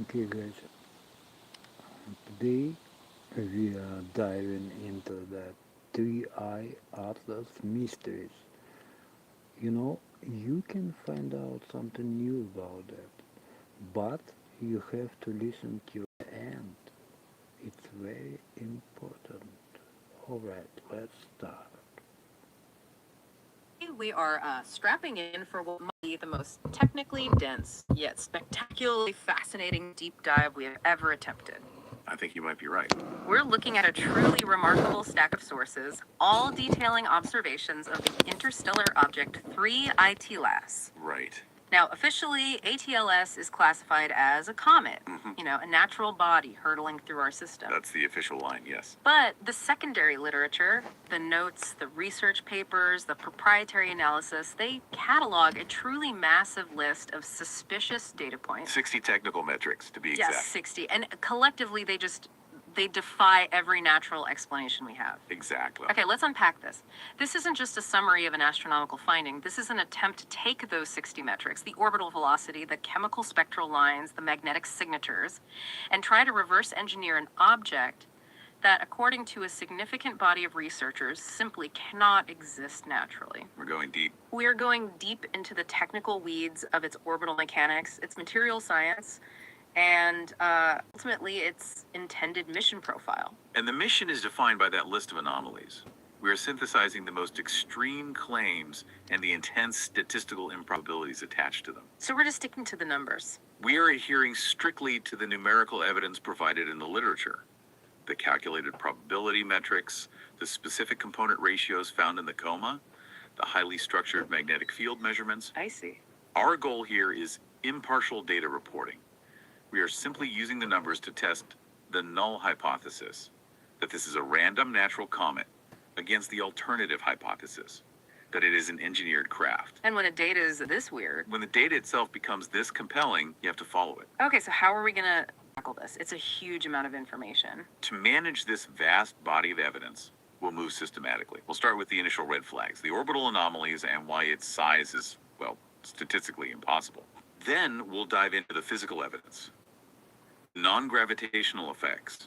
Okay, guys, today we are diving into the three eye atlas mysteries. You can find out something new about it, but you have to listen to the end. It's very important. Alright, let's start. We are strapping in for what might be the most technically dense yet spectacularly fascinating deep dive we have ever attempted. I think you might be right. We're looking at a truly remarkable stack of sources, all detailing observations of the interstellar object 3ITLAS. Right. Now, officially, ATLS is classified as a comet, a natural body hurtling through our system. That's the official line, yes. But the secondary literature, the notes, the research papers, the proprietary analysis, they catalog a truly massive list of suspicious data points. 60 technical metrics, to be Yes, exact. 60. And collectively, they defy every natural explanation we have. Exactly. Okay, let's unpack this. This isn't just a summary of an astronomical finding. This is an attempt to take those 60 metrics, the orbital velocity, the chemical spectral lines, the magnetic signatures, and try to reverse engineer an object that, according to a significant body of researchers, simply cannot exist naturally. We're going deep. We are going deep into the technical weeds of its orbital mechanics, its material science, and ultimately its intended mission profile. And the mission is defined by that list of anomalies. We are synthesizing the most extreme claims and the intense statistical improbabilities attached to them. So we're just sticking to the numbers. We are adhering strictly to the numerical evidence provided in the literature. The calculated probability metrics, the specific component ratios found in the coma, the highly structured magnetic field measurements. I see. Our goal here is impartial data reporting. We are simply using the numbers to test the null hypothesis, that this is a random natural comet, against the alternative hypothesis, that it is an engineered craft. And when the data is this weird. When the data itself becomes this compelling, you have to follow it. Okay, so how are we going to tackle this? It's a huge amount of information. To manage this vast body of evidence, we'll move systematically. We'll start with the initial red flags, the orbital anomalies, and why its size is, well, statistically impossible. Then we'll dive into the physical evidence, non-gravitational effects,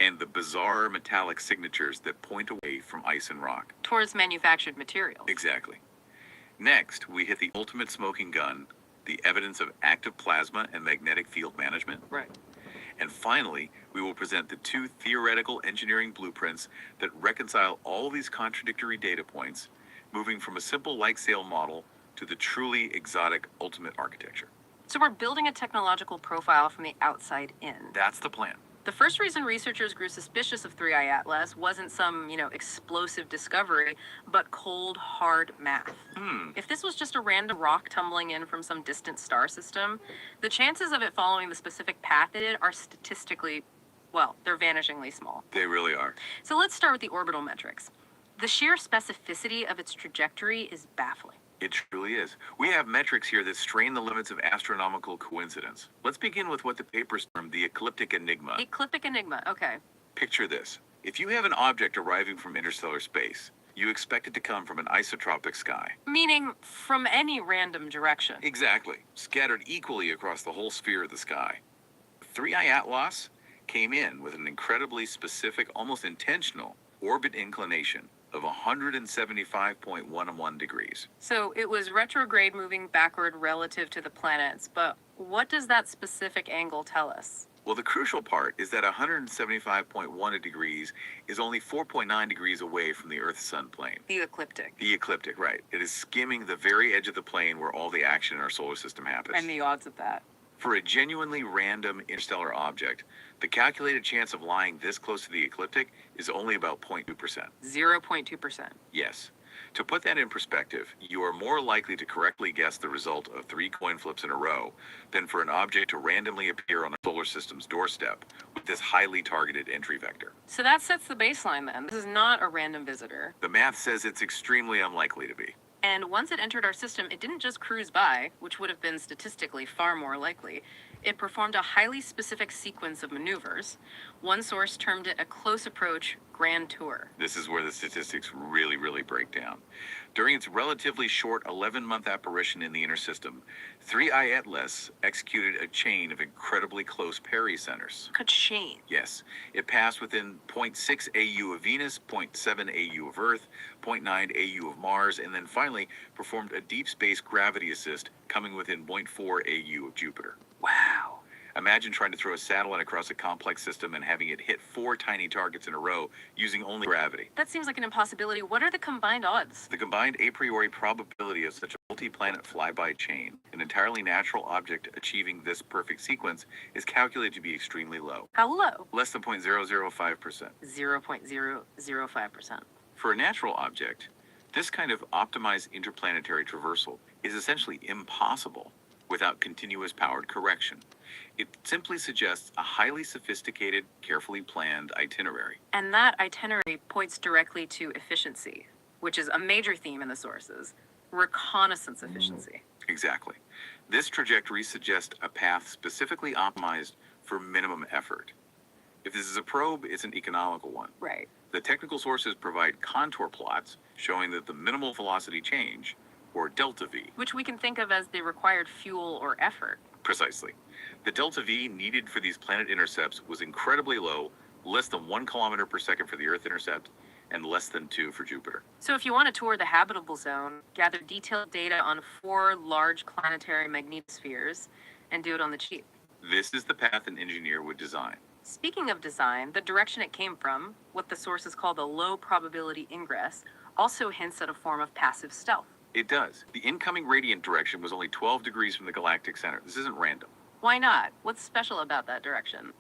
and the bizarre metallic signatures that point away from ice and rock. Towards manufactured materials. Exactly. Next, we hit the ultimate smoking gun, the evidence of active plasma and magnetic field management. Right. And finally, we will present the two theoretical engineering blueprints that reconcile all these contradictory data points, moving from a simple like-sail model to the truly exotic ultimate architecture. So we're building a technological profile from the outside in. That's the plan. The first reason researchers grew suspicious of 3I Atlas wasn't some, explosive discovery, but cold, hard math. If this was just a random rock tumbling in from some distant star system, the chances of it following the specific path it did are statistically, well, they're vanishingly small. They really are. So let's start with the orbital metrics. The sheer specificity of its trajectory is baffling. It truly is. We have metrics here that strain the limits of astronomical coincidence. Let's begin with what the papers term the ecliptic enigma. Ecliptic enigma, okay. Picture this. If you have an object arriving from interstellar space, you expect it to come from an isotropic sky. Meaning from any random direction. Exactly. Scattered equally across the whole sphere of the sky. 3I Atlas came in with an incredibly specific, almost intentional, orbit inclination of 175.11 degrees. So it was retrograde moving backward relative to the planets, but what does that specific angle tell us? Well, the crucial part is that 175.1 degrees is only 4.9 degrees away from the Earth-Sun plane. The ecliptic. The ecliptic, right. It is skimming the very edge of the plane where all the action in our solar system happens. And the odds of that. For a genuinely random interstellar object, the calculated chance of lying this close to the ecliptic is only about 0.2%. 0.2%. Yes. To put that in perspective, you are more likely to correctly guess the result of 3 coin flips in a row than for an object to randomly appear on a solar system's doorstep with this highly targeted entry vector. So that sets the baseline then. This is not a random visitor. The math says it's extremely unlikely to be. And once it entered our system, it didn't just cruise by, which would have been statistically far more likely. It performed a highly specific sequence of maneuvers. One source termed it a close approach grand tour. This is where the statistics really break down. During its relatively short 11-month apparition in the inner system, 3I Atlas executed a chain of incredibly close pericenters. A chain. Yes, it passed within 0.6 AU of Venus, 0.7 AU of Earth, 0.9 AU of Mars, and then finally performed a deep space gravity assist coming within 0.4 AU of Jupiter. Wow. Imagine trying to throw a satellite across a complex system and having it hit 4 tiny targets in a row using only gravity. That seems like an impossibility. What are the combined odds? The combined a priori probability of such a multi-planet flyby chain, an entirely natural object achieving this perfect sequence, is calculated to be extremely low. How low? Less than 0.005%. 0.005%. For a natural object, this kind of optimized interplanetary traversal is essentially impossible without continuous powered correction. It simply suggests a highly sophisticated, carefully planned itinerary. And that itinerary points directly to efficiency, which is a major theme in the sources. Reconnaissance efficiency. Exactly. This trajectory suggests a path specifically optimized for minimum effort. If this is a probe, it's an economical one. Right. The technical sources provide contour plots showing that the minimal velocity change, or delta V. Which we can think of as the required fuel or effort. Precisely. The delta V needed for these planet intercepts was incredibly low, less than 1 kilometer per second for the Earth intercept, and less than 2 for Jupiter. So if you want to tour the habitable zone, gather detailed data on 4 large planetary magnetospheres, and do it on the cheap. This is the path an engineer would design. Speaking of design, the direction it came from, what the sources call the low probability ingress, also hints at a form of passive stealth. It does. The incoming radiant direction was only 12 degrees from the galactic center. This isn't random. Why not? What's special about that direction?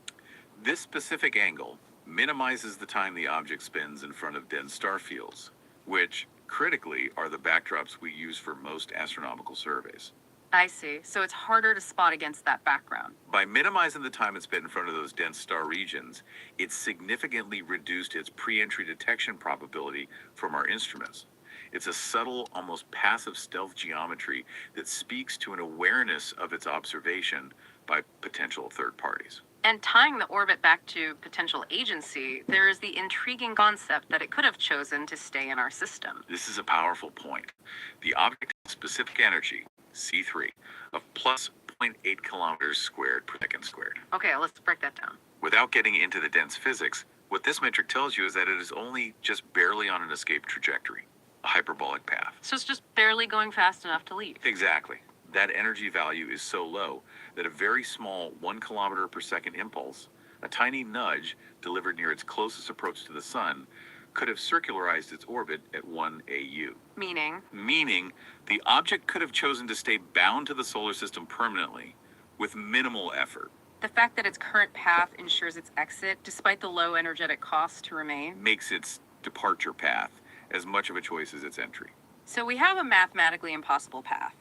This specific angle minimizes the time the object spends in front of dense star fields, which, critically, are the backdrops we use for most astronomical surveys. I see. So it's harder to spot against that background. By minimizing the time it spent in front of those dense star regions, it significantly reduced its pre-entry detection probability from our instruments. It's a subtle, almost passive stealth geometry that speaks to an awareness of its observation by potential third parties. And tying the orbit back to potential agency, there is the intriguing concept that it could have chosen to stay in our system. This is a powerful point. The object has specific energy, C3, of plus 0.8 kilometers squared per second squared. Okay, let's break that down. Without getting into the dense physics, what this metric tells you is that it is only just barely on an escape trajectory, a hyperbolic path. So it's just barely going fast enough to leave. Exactly. That energy value is so low that a very small 1 kilometer per second impulse, a tiny nudge delivered near its closest approach to the sun, could have circularized its orbit at 1 AU. Meaning, the object could have chosen to stay bound to the solar system permanently with minimal effort. The fact that its current path ensures its exit, despite the low energetic cost to remain, Makes its departure path as much of a choice as its entry. So we have a mathematically impossible path.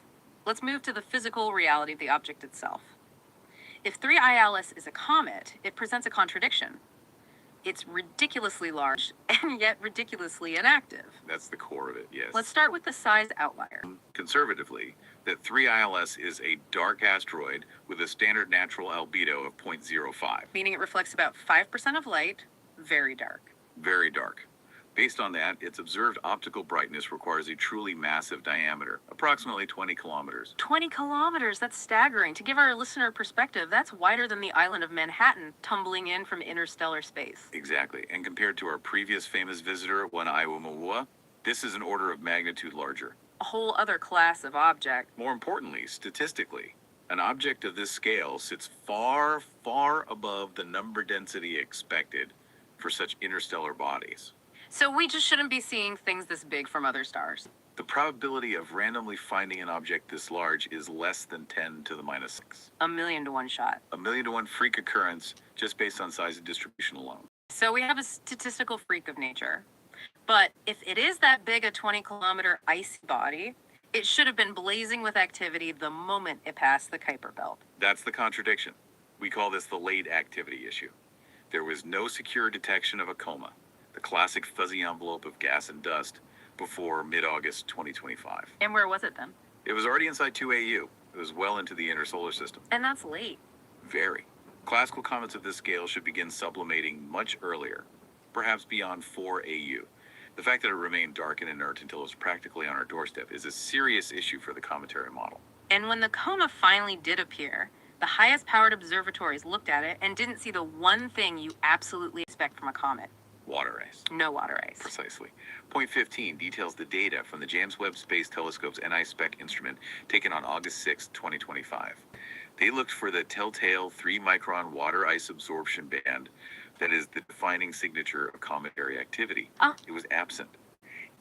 Let's move to the physical reality of the object itself. If 3I Alice is a comet, it presents a contradiction. It's ridiculously large and yet ridiculously inactive. That's the core of it, yes. Let's start with the size outlier. Conservatively, that 3ILS is a dark asteroid with a standard natural albedo of 0.05. Meaning it reflects about 5% of light, very dark. Very dark. Based on that, its observed optical brightness requires a truly massive diameter, approximately 20 kilometers. 20 kilometers, that's staggering. To give our listener perspective, that's wider than the island of Manhattan tumbling in from interstellar space. Exactly. And compared to our previous famous visitor, one Iwamawua, this is an order of magnitude larger. A whole other class of object. More importantly, statistically, an object of this scale sits far, far above the number density expected for such interstellar bodies. So we just shouldn't be seeing things this big from other stars. The probability of randomly finding an object this large is less than 10 to the minus 6. 1,000,000 to 1 shot. 1,000,000 to 1 freak occurrence just based on size and distribution alone. So we have a statistical freak of nature. But if it is that big a 20-kilometer icy body, it should have been blazing with activity the moment it passed the Kuiper Belt. That's the contradiction. We call this the late activity issue. There was no secure detection of a coma, the classic fuzzy envelope of gas and dust, before mid-August 2025. And where was it then? It was already inside 2 AU. It was well into the inner solar system. And that's late. Very. Classical comets of this scale should begin sublimating much earlier, perhaps beyond 4 AU. The fact that it remained dark and inert until it was practically on our doorstep is a serious issue for the cometary model. And when the coma finally did appear, the highest powered observatories looked at it and didn't see the one thing you absolutely expect from a comet. Water ice. No water ice. Precisely. Point 15 details the data from the James Webb Space Telescope's NISPEC instrument taken on August 6, 2025. They looked for the telltale 3-micron water ice absorption band that is the defining signature of cometary activity. It was absent.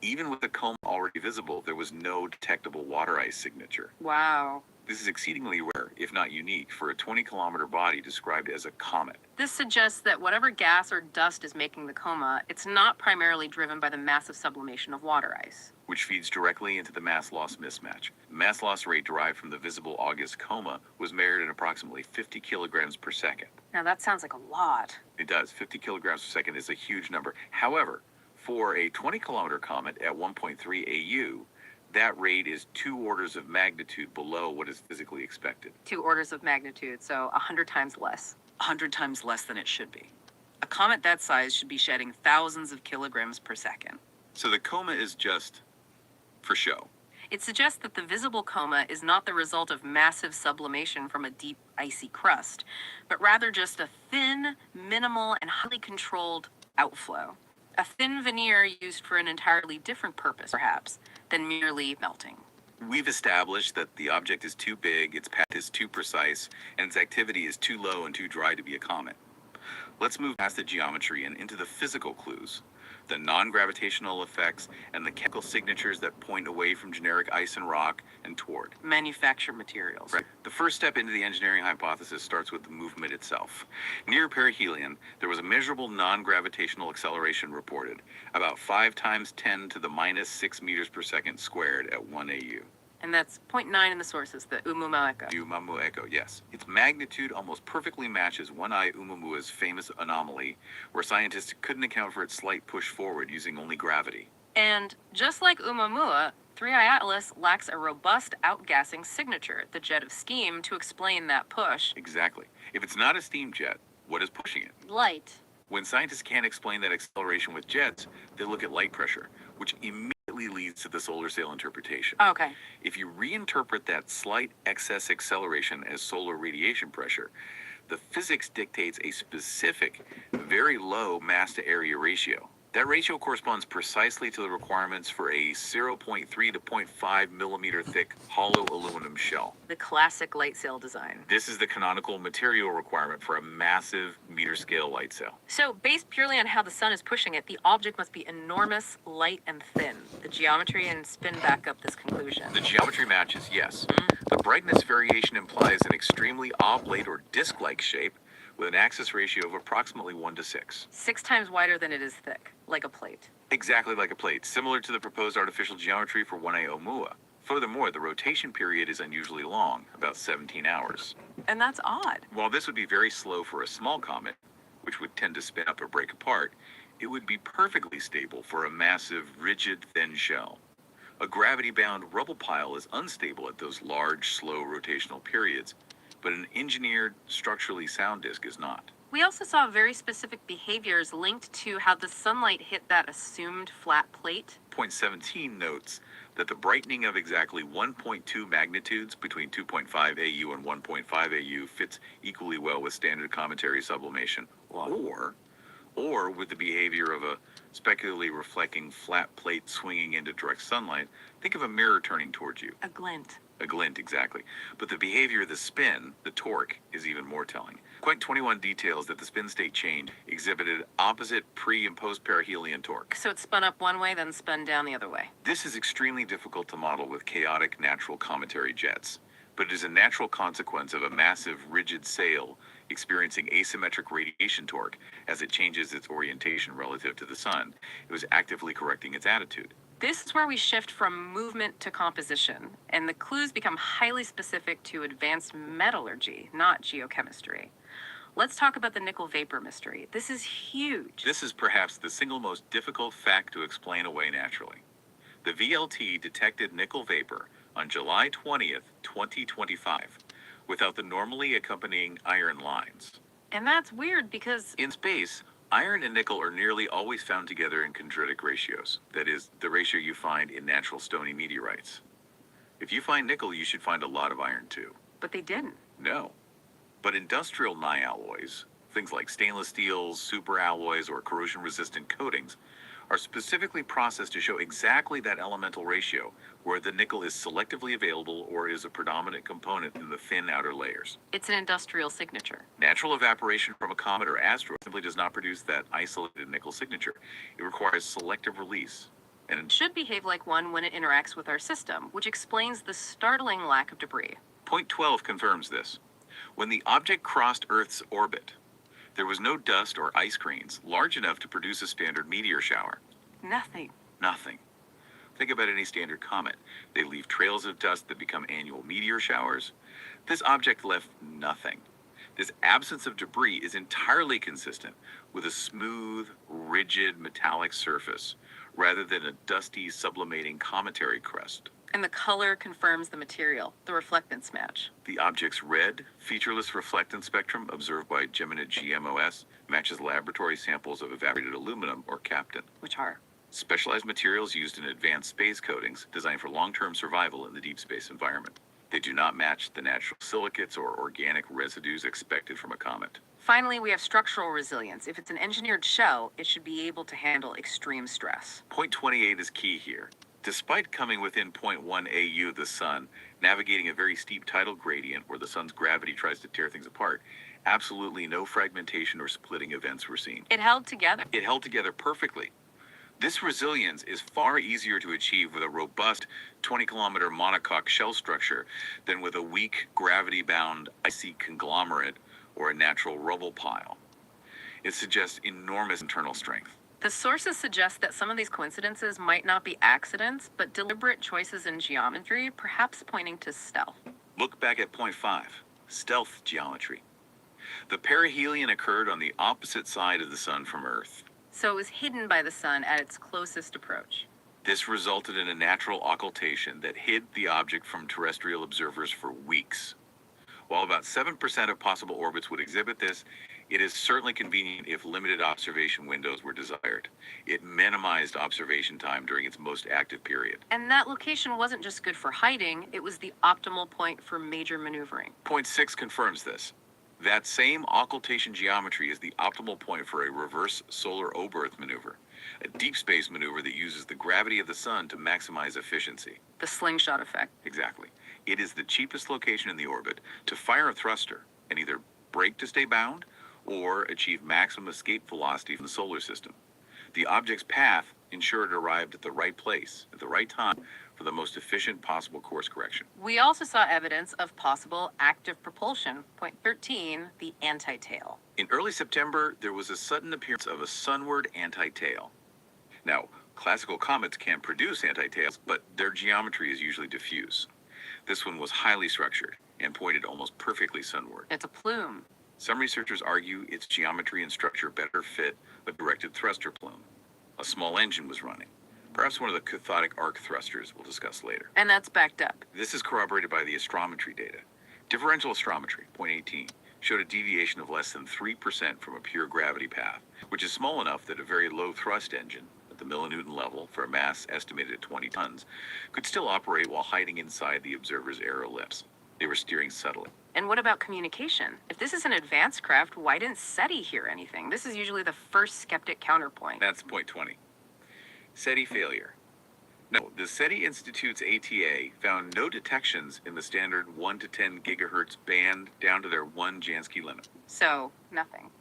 Even with the coma already visible, there was no detectable water ice signature. Wow. This is exceedingly rare, if not unique, for a 20-kilometer body described as a comet. This suggests that whatever gas or dust is making the coma, it's not primarily driven by the massive sublimation of water ice. Which feeds directly into the mass loss mismatch. The mass loss rate derived from the visible August coma was measured at approximately 50 kilograms per second. Now that sounds like a lot. It does. 50 kilograms per second is a huge number. However, for a 20-kilometer comet at 1.3 AU, that rate is 2 orders of magnitude below what is physically expected. 2 orders of magnitude, so 100 times less. 100 times less than it should be. A comet that size should be shedding thousands of kilograms per second. So the coma is just for show. It suggests that the visible coma is not the result of massive sublimation from a deep, icy crust, but rather just a thin, minimal, and highly controlled outflow. A thin veneer used for an entirely different purpose, perhaps, than merely melting. We've established that the object is too big, its path is too precise, and its activity is too low and too dry to be a comet. Let's move past the geometry and into the physical clues, the non-gravitational effects, and the chemical signatures that point away from generic ice and rock and toward Manufactured materials. Right. The first step into the engineering hypothesis starts with the movement itself. Near perihelion, there was a measurable non-gravitational acceleration reported, about 5 times 10 to the minus 6 meters per second squared at 1 AU. And that's 0.9 in the sources, the Oumuamua. Oumuamua, yes. Its magnitude almost perfectly matches One-Eye Oumuamua's famous anomaly, where scientists couldn't account for its slight push forward using only gravity. And just like Oumuamua, 3I Atlas lacks a robust outgassing signature, the jet of steam, to explain that push. Exactly. If it's not a steam jet, what is pushing it? Light. When scientists can't explain that acceleration with jets, they look at light pressure, which immediately leads to the solar sail interpretation. Okay. If you reinterpret that slight excess acceleration as solar radiation pressure, the physics dictates a specific, very low mass-to-area ratio. That ratio corresponds precisely to the requirements for a 0.3 to 0.5 millimeter thick hollow aluminum shell. The classic light sail design. This is the canonical material requirement for a massive meter-scale light sail. So, based purely on how the sun is pushing it, the object must be enormous, light, and thin. The geometry and spin back up this conclusion. The geometry matches, yes. The brightness variation implies an extremely oblate or disc-like shape with an axis ratio of approximately 1 to 6. 6 times wider than it is thick, like a plate. Exactly like a plate, similar to the proposed artificial geometry for One-Eye Oumuamua. Furthermore, the rotation period is unusually long, about 17 hours. And that's odd. While this would be very slow for a small comet, which would tend to spin up or break apart, it would be perfectly stable for a massive, rigid, thin shell. A gravity-bound rubble pile is unstable at those large, slow rotational periods, but an engineered, structurally sound disk is not. We also saw very specific behaviors linked to how the sunlight hit that assumed flat plate. Point 17 notes that the brightening of exactly 1.2 magnitudes between 2.5 AU and 1.5 AU fits equally well with standard cometary sublimation, or with the behavior of a specularly reflecting flat plate swinging into direct sunlight. Think of a mirror turning towards you. A glint. A glint, exactly. But the behavior of the spin, the torque, is even more telling. Point 21 details that the spin state change exhibited opposite pre- and post-perihelion torque. So it spun up one way, then spun down the other way. This is extremely difficult to model with chaotic natural cometary jets, but it is a natural consequence of a massive, rigid sail experiencing asymmetric radiation torque as it changes its orientation relative to the sun. It was actively correcting its attitude. This is where we shift from movement to composition, and the clues become highly specific to advanced metallurgy, not geochemistry. Let's talk about the nickel vapor mystery. This is huge. This is perhaps the single most difficult fact to explain away naturally. The VLT detected nickel vapor on July 20th, 2025, without the normally accompanying iron lines. And that's weird because In space, iron and nickel are nearly always found together in chondritic ratios. That is, the ratio you find in natural stony meteorites. If you find nickel, you should find a lot of iron too. but they didn't. No. But industrial alloys, things like stainless steels, superalloys, or corrosion-resistant coatings, are specifically processed to show exactly that elemental ratio, where the nickel is selectively available or is a predominant component in the thin outer layers. It's an industrial signature. Natural evaporation from a comet or asteroid simply does not produce that isolated nickel signature. It requires selective release. And It should behave like one when it interacts with our system, which explains the startling lack of debris. Point 12 confirms this. When the object crossed Earth's orbit, there was no dust or ice grains large enough to produce a standard meteor shower. Nothing. Nothing. Think about any standard comet. They leave trails of dust that become annual meteor showers. This object left nothing. This absence of debris is entirely consistent with a smooth, rigid, metallic surface, rather than a dusty, sublimating cometary crust. And the color confirms the material. The reflectance match. The object's red, featureless reflectance spectrum observed by Gemini GMOS matches laboratory samples of evaporated aluminum, or captain. Which are? Specialized materials used in advanced space coatings designed for long-term survival in the deep space environment. They do not match the natural silicates or organic residues expected from a comet. Finally, we have structural resilience. If it's an engineered shell, it should be able to handle extreme stress. Point 28 is key here. Despite coming within 0.1 AU of the Sun, navigating a very steep tidal gradient where the Sun's gravity tries to tear things apart, absolutely no fragmentation or splitting events were seen. It held together. It held together perfectly. This resilience is far easier to achieve with a robust 20-kilometer monocoque shell structure than with a weak, gravity-bound icy conglomerate or a natural rubble pile. It suggests enormous internal strength. The sources suggest that some of these coincidences might not be accidents, but deliberate choices in geometry, perhaps pointing to stealth. Look back at point 5, stealth geometry. The perihelion occurred on the opposite side of the Sun from Earth. So it was hidden by the Sun at its closest approach. This resulted in a natural occultation that hid the object from terrestrial observers for weeks. While about 7% of possible orbits would exhibit this, it is certainly convenient if limited observation windows were desired. It minimized observation time during its most active period. And that location wasn't just good for hiding, it was the optimal point for major maneuvering. Point 6 confirms this. That same occultation geometry is the optimal point for a reverse solar oberth maneuver, a deep space maneuver that uses the gravity of the Sun to maximize efficiency. The slingshot effect. Exactly. It is the cheapest location in the orbit to fire a thruster and either brake to stay bound or achieve maximum escape velocity from the solar system. The object's path ensured it arrived at the right place at the right time for the most efficient possible course correction. We also saw evidence of possible active propulsion. Point 13, the anti-tail. In early September, there was a sudden appearance of a sunward anti-tail. Now, classical comets can produce anti-tails, but their geometry is usually diffuse. This one was highly structured and pointed almost perfectly sunward. It's a plume. Some researchers argue its geometry and structure better fit a directed thruster plume. A small engine was running, perhaps one of the cathodic arc thrusters we'll discuss later. And that's backed up. This is corroborated by the astrometry data. Differential astrometry, point 18, showed a deviation of less than 3% from a pure gravity path, which is small enough that a very low thrust engine, at the millinewton level for a mass estimated at 20 tons, could still operate while hiding inside the observer's aeroellipse. They were steering subtly. And what about communication? If this is an advanced craft, why didn't SETI hear anything? This is usually the first skeptic counterpoint. That's point 20. SETI failure. No, the SETI Institute's ATA found no detections in the standard 1 to 10 gigahertz band down to their 1 Jansky limit. So, nothing.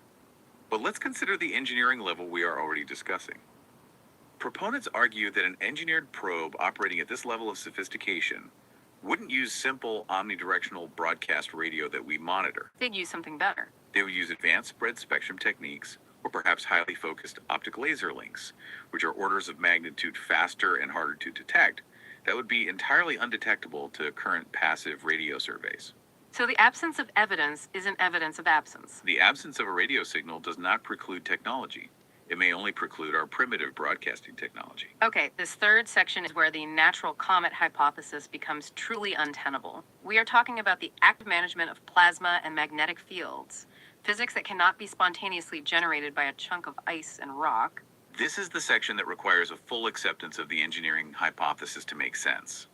But let's consider the engineering level we are already discussing. Proponents argue that an engineered probe operating at this level of sophistication wouldn't use simple omnidirectional broadcast radio that we monitor. They'd use something better. They would use advanced spread spectrum techniques, or perhaps highly focused optic laser links, which are orders of magnitude faster and harder to detect, that would be entirely undetectable to current passive radio surveys. So the absence of evidence isn't evidence of absence. The absence of a radio signal does not preclude technology. It may only preclude our primitive broadcasting technology. Okay, this third section is where the natural comet hypothesis becomes truly untenable. We are talking about the active management of plasma and magnetic fields, physics that cannot be spontaneously generated by a chunk of ice and rock. This is the section that requires a full acceptance of the engineering hypothesis to make sense.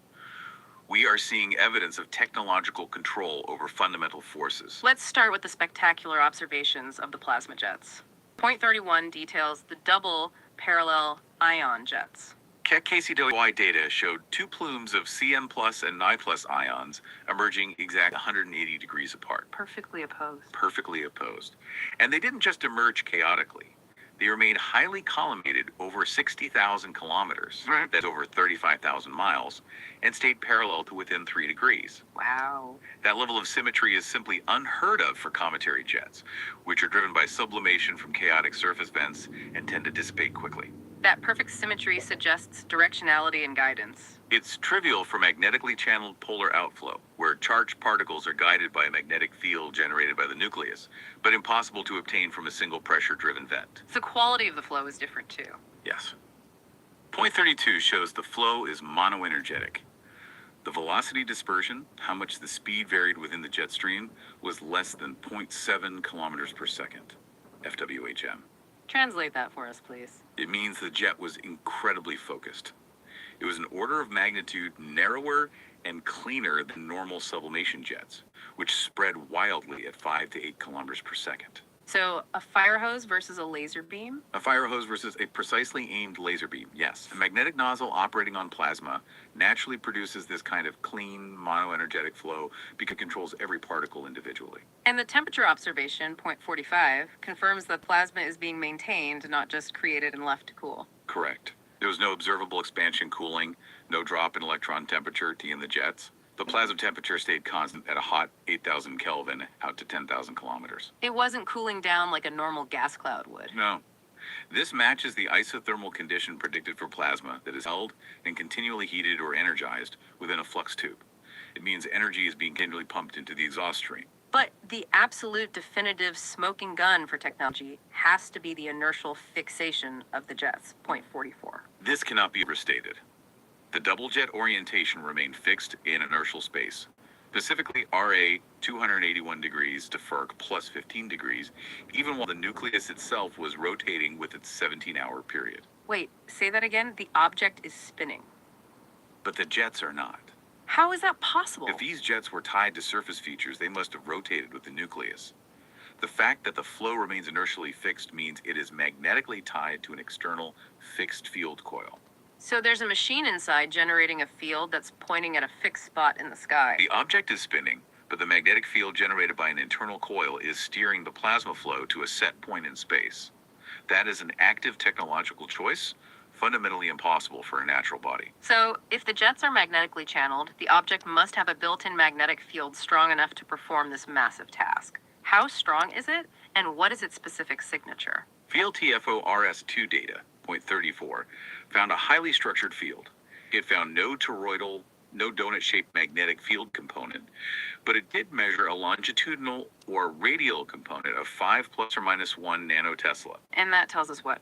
We are seeing evidence of technological control over fundamental forces. Let's start with the spectacular observations of the plasma jets. Point 31 details the double parallel ion jets. Keck KCWI data showed two plumes of Cn plus and Ni plus ions emerging exact 180 degrees apart. Perfectly opposed. Perfectly opposed. And they didn't just emerge chaotically. They remained highly collimated over 60,000 kilometers, that's over 35,000 miles, and stayed parallel to within 3 degrees. Wow. That level of symmetry is simply unheard of for cometary jets, which are driven by sublimation from chaotic surface vents and tend to dissipate quickly. That perfect symmetry suggests directionality and guidance. It's trivial for magnetically channeled polar outflow, where charged particles are guided by a magnetic field generated by the nucleus, but impossible to obtain from a single pressure-driven vent. The quality of the flow is different too. Yes. Point 32 shows the flow is monoenergetic. The velocity dispersion, how much the speed varied within the jet stream, was less than 0.7 kilometers per second, FWHM. Translate that for us, please. It means the jet was incredibly focused. It was an order of magnitude narrower and cleaner than normal sublimation jets, which spread wildly at 5 to 8 kilometers per second. So, a fire hose versus a laser beam? A fire hose versus a precisely aimed laser beam, yes. A magnetic nozzle operating on plasma naturally produces this kind of clean, monoenergetic flow because it controls every particle individually. And the temperature observation, point 45, confirms that plasma is being maintained, not just created and left to cool. Correct. There was no observable expansion cooling, no drop in electron temperature in the jets. The plasma temperature stayed constant at a hot 8,000 Kelvin out to 10,000 kilometers. It wasn't cooling down like a normal gas cloud would. No. This matches the isothermal condition predicted for plasma that is held and continually heated or energized within a flux tube. It means energy is being continually pumped into the exhaust stream. But the absolute definitive smoking gun for technology has to be the inertial fixation of the jets, point 44. This cannot be overstated. The double jet orientation remained fixed in inertial space, specifically RA 281 degrees to FERC plus 15 degrees, even while the nucleus itself was rotating with its 17-hour period. Wait, say that again? The object is spinning. But the jets are not. How is that possible? If these jets were tied to surface features, they must have rotated with the nucleus. The fact that the flow remains inertially fixed means it is magnetically tied to an external fixed field coil. So there's a machine inside generating a field that's pointing at a fixed spot in the sky. The object is spinning, but the magnetic field generated by an internal coil is steering the plasma flow to a set point in space. That is an active technological choice, fundamentally impossible for a natural body. So if the jets are magnetically channeled, the object must have a built-in magnetic field strong enough to perform this massive task. How strong is it, and what is its specific signature? Field TFO RS2 data, point 34, found a highly structured field. It found no toroidal, no donut-shaped magnetic field component, but it did measure a longitudinal or radial component of 5 plus or minus 1 nanotesla. And that tells us what?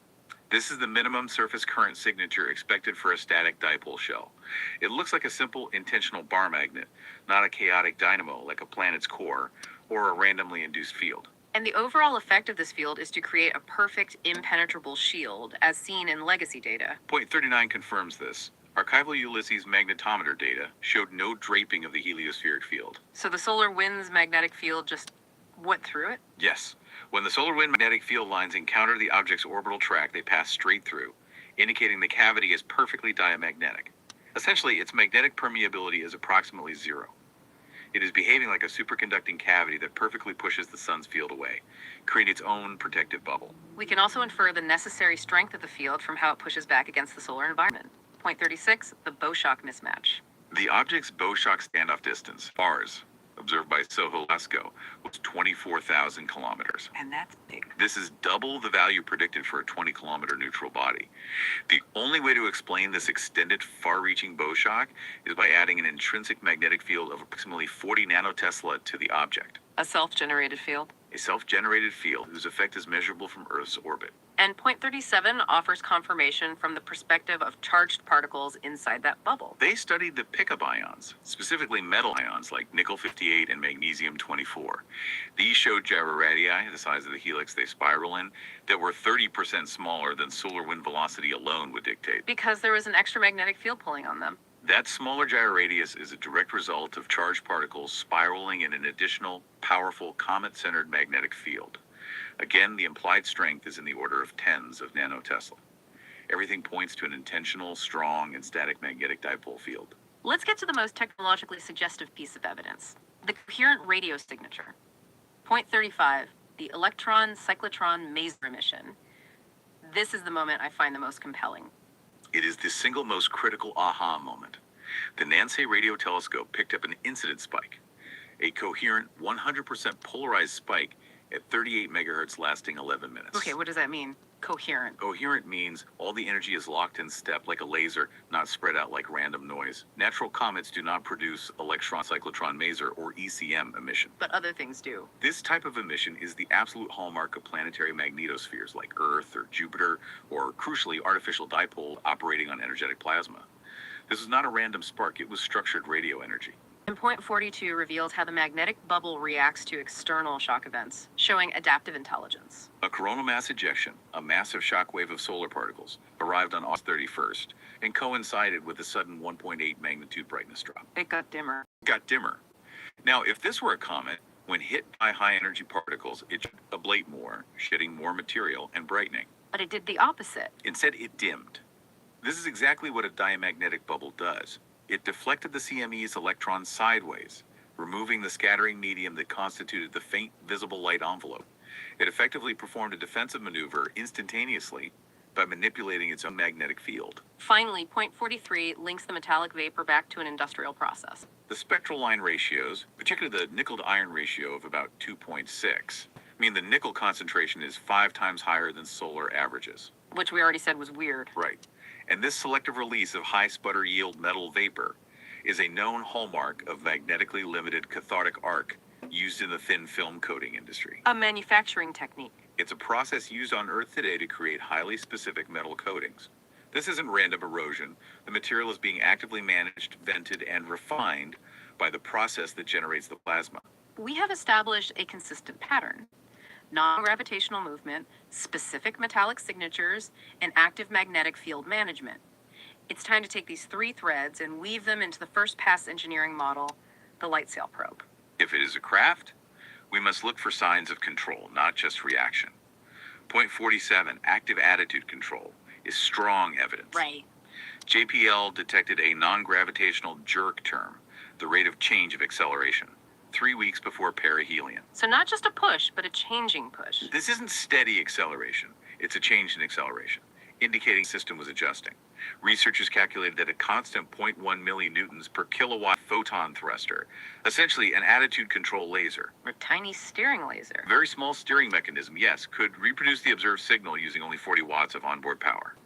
This is the minimum surface current signature expected for a static dipole shell. It looks like a simple intentional bar magnet, not a chaotic dynamo like a planet's core or a randomly induced field. And the overall effect of this field is to create a perfect impenetrable shield, as seen in legacy data. Point 39 confirms this. Archival Ulysses magnetometer data showed no draping of the heliospheric field. So the solar wind's magnetic field just went through it? Yes. When the solar wind magnetic field lines encounter the object's orbital track, they pass straight through, indicating the cavity is perfectly diamagnetic. Essentially, its magnetic permeability is approximately zero. It is behaving like a superconducting cavity that perfectly pushes the sun's field away, creating its own protective bubble. We can also infer the necessary strength of the field from how it pushes back against the solar environment. Point 36, the bow-shock mismatch. The object's bow-shock standoff distance, bars, observed by Soho Lasco, was 24,000 kilometers. And that's big. This is double the value predicted for a 20-kilometer neutral body. The only way to explain this extended, far-reaching bow shock is by adding an intrinsic magnetic field of approximately 40 nanotesla to the object. A self-generated field? a self-generated field whose effect is measurable from Earth's orbit. And point 37 offers confirmation from the perspective of charged particles inside that bubble. They studied the pickup ions, specifically metal ions like nickel-58 and magnesium-24. These showed gyroradii, the size of the helix they spiral in, that were 30% smaller than solar wind velocity alone would dictate. Because there was an extra magnetic field pulling on them. That smaller gyroradius is a direct result of charged particles spiraling in an additional, powerful, comet-centered magnetic field. Again, the implied strength is in the order of tens of nanotesla. Everything points to an intentional, strong, and static magnetic dipole field. Let's get to the most technologically suggestive piece of evidence, the coherent radio signature. Point 35, the electron-cyclotron maser emission. This is the moment I find the most compelling. It is the single most critical aha moment. The Nancy radio telescope picked up an incident spike, a coherent 100% polarized spike at 38 megahertz lasting 11 minutes. Okay, what does that mean? Coherent. Coherent means all the energy is locked in step like a laser, not spread out like random noise. Natural comets do not produce electron-cyclotron maser or ECM emission. But other things do. This type of emission is the absolute hallmark of planetary magnetospheres like Earth or Jupiter, or crucially, artificial dipole operating on energetic plasma. This is not a random spark, it was structured radio energy. And point 42 reveals how the magnetic bubble reacts to external shock events, showing adaptive intelligence. A coronal mass ejection, a massive shock wave of solar particles, arrived on August 31st and coincided with a sudden 1.8 magnitude brightness drop. It got dimmer. It got dimmer. Now, if this were a comet, when hit by high energy particles, it should ablate more, shedding more material and brightening. But it did the opposite. Instead, it dimmed. This is exactly what a diamagnetic bubble does. It deflected the CME's electrons sideways, removing the scattering medium that constituted the faint visible light envelope. It effectively performed a defensive maneuver instantaneously by manipulating its own magnetic field. Finally, point 43 links the metallic vapor back to an industrial process. The spectral line ratios, particularly the nickel to iron ratio of about 2.6, mean the nickel concentration is 5 times higher than solar averages. Which we already said was weird. Right. And this selective release of high sputter yield metal vapor is a known hallmark of magnetically limited cathartic arc used in the thin film coating industry. A manufacturing technique. It's a process used on Earth today to create highly specific metal coatings. This isn't random erosion. The material is being actively managed, vented, and refined by the process that generates the plasma. We have established a consistent pattern. Non-gravitational movement, specific metallic signatures, and active magnetic field management. It's time to take these 3 threads and weave them into the first pass engineering model, the light sail probe. If it is a craft, we must look for signs of control, not just reaction. Point 47, active attitude control, is strong evidence. Right. JPL detected a non-gravitational jerk term, the rate of change of acceleration, 3 weeks before perihelion. So not just a push, but a changing push. This isn't steady acceleration. It's a change in acceleration, indicating the system was adjusting. Researchers calculated that a constant 0.1 millinewtons per kilowatt photon thruster, essentially an attitude control laser, Or tiny steering laser. very small steering mechanism, yes, could reproduce the observed signal using only 40 watts of onboard power.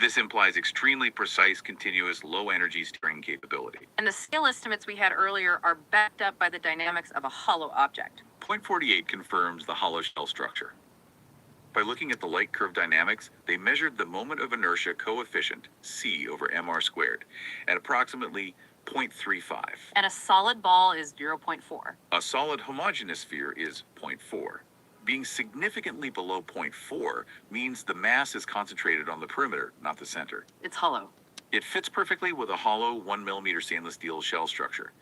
This implies extremely precise, continuous, low-energy steering capability. And the scale estimates we had earlier are backed up by the dynamics of a hollow object. Point 48 confirms the hollow shell structure. By looking at the light curve dynamics, they measured the moment of inertia coefficient, c over mr squared, at approximately 0.35. And a solid ball is 0.4. A solid homogeneous sphere is 0.4. Being significantly below 0.4 means the mass is concentrated on the perimeter, not the center. It's hollow. It fits perfectly with a hollow 1 millimeter stainless steel shell structure,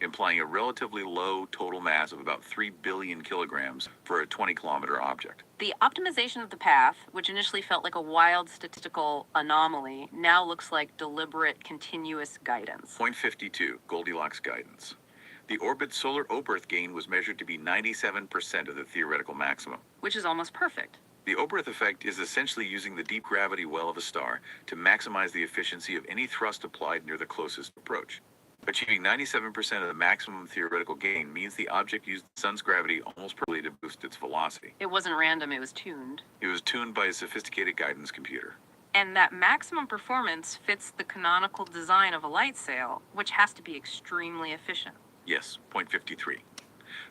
implying a relatively low total mass of about 3 billion kilograms for a 20-kilometer object. The optimization of the path, which initially felt like a wild statistical anomaly, now looks like deliberate, continuous guidance. Point 52, Goldilocks guidance. The orbit solar Oberth gain was measured to be 97% of the theoretical maximum. Which is almost perfect. The Oberth effect is essentially using the deep gravity well of a star to maximize the efficiency of any thrust applied near the closest approach. Achieving 97% of the maximum theoretical gain means the object used the sun's gravity almost perfectly to boost its velocity. It wasn't random, it was tuned. It was tuned by a sophisticated guidance computer. And that maximum performance fits the canonical design of a light sail, which has to be extremely efficient. Yes, point 53.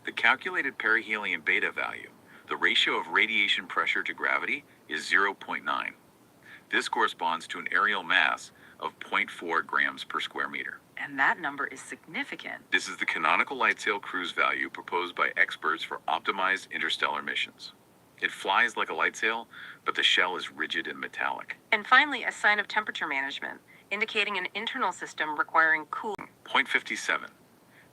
The calculated perihelion beta value, the ratio of radiation pressure to gravity, is 0.9. This corresponds to an aerial mass of 0.4 grams per square meter. And that number is significant. This is the canonical light sail cruise value proposed by experts for optimized interstellar missions. It flies like a light sail, but the shell is rigid and metallic. And finally, a sign of temperature management, indicating an internal system requiring cooling. Point 57.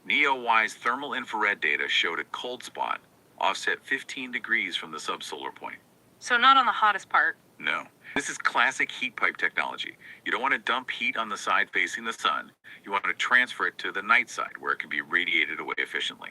NEO-Y's thermal infrared data showed a cold spot offset 15 degrees from the subsolar point. So not on the hottest part. No. This is classic heat pipe technology. You don't want to dump heat on the side facing the sun. You want to transfer it to the night side where it can be radiated away efficiently.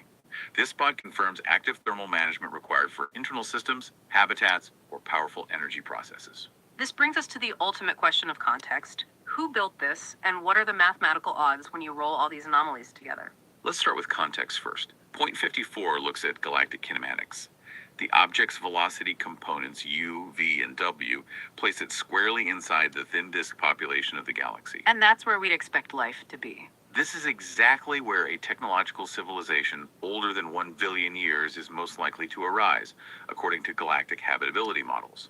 This spot confirms active thermal management required for internal systems, habitats, or powerful energy processes. This brings us to the ultimate question of context. Who built this, and what are the mathematical odds when you roll all these anomalies together? Let's start with context first. Point 54 looks at galactic kinematics. The object's velocity components, U, V, and W, place it squarely inside the thin disk population of the galaxy. And that's where we'd expect life to be. This is exactly where a technological civilization older than 1 billion years is most likely to arise, according to galactic habitability models.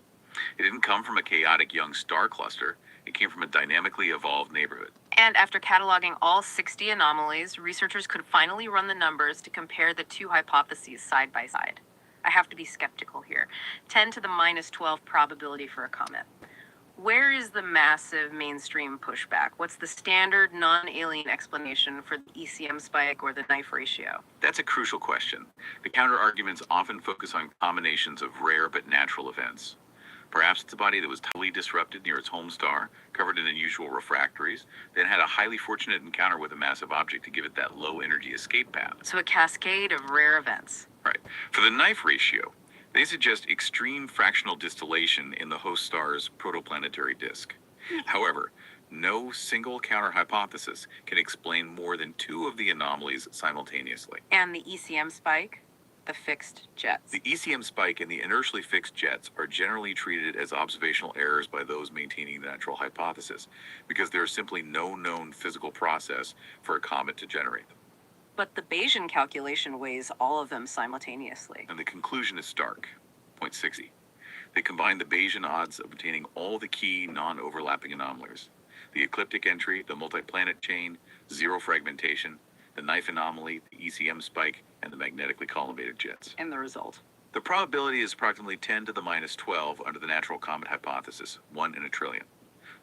It didn't come from a chaotic young star cluster. It came from a dynamically evolved neighborhood. And after cataloging all 60 anomalies, researchers could finally run the numbers to compare the two hypotheses side by side. I have to be skeptical here. 10 to the minus 12 probability for a comet. Where is the massive mainstream pushback? What's the standard non-alien explanation for the ECM spike or the knife ratio? That's a crucial question. The counter-arguments often focus on combinations of rare but natural events. Perhaps it's a body that was totally disrupted near its home star, covered in unusual refractories, then had a highly fortunate encounter with a massive object to give it that low-energy escape path. So a cascade of rare events. Right. For the knife ratio, they suggest extreme fractional distillation in the host star's protoplanetary disk. However, no single counter-hypothesis can explain more than two of the anomalies simultaneously. And the ECM spike? The fixed jets. The ECM spike and the inertially fixed jets are generally treated as observational errors by those maintaining the natural hypothesis, because there is simply no known physical process for a comet to generate them. But the Bayesian calculation weighs all of them simultaneously. And the conclusion is stark. Point 60. They combine the Bayesian odds of obtaining all the key non-overlapping anomalies: the ecliptic entry, the multi-planet chain, zero fragmentation, the knife anomaly, the ECM spike, and the magnetically collimated jets. And the result? The probability is approximately 10 to the minus 12 under the natural comet hypothesis, 1 in a trillion,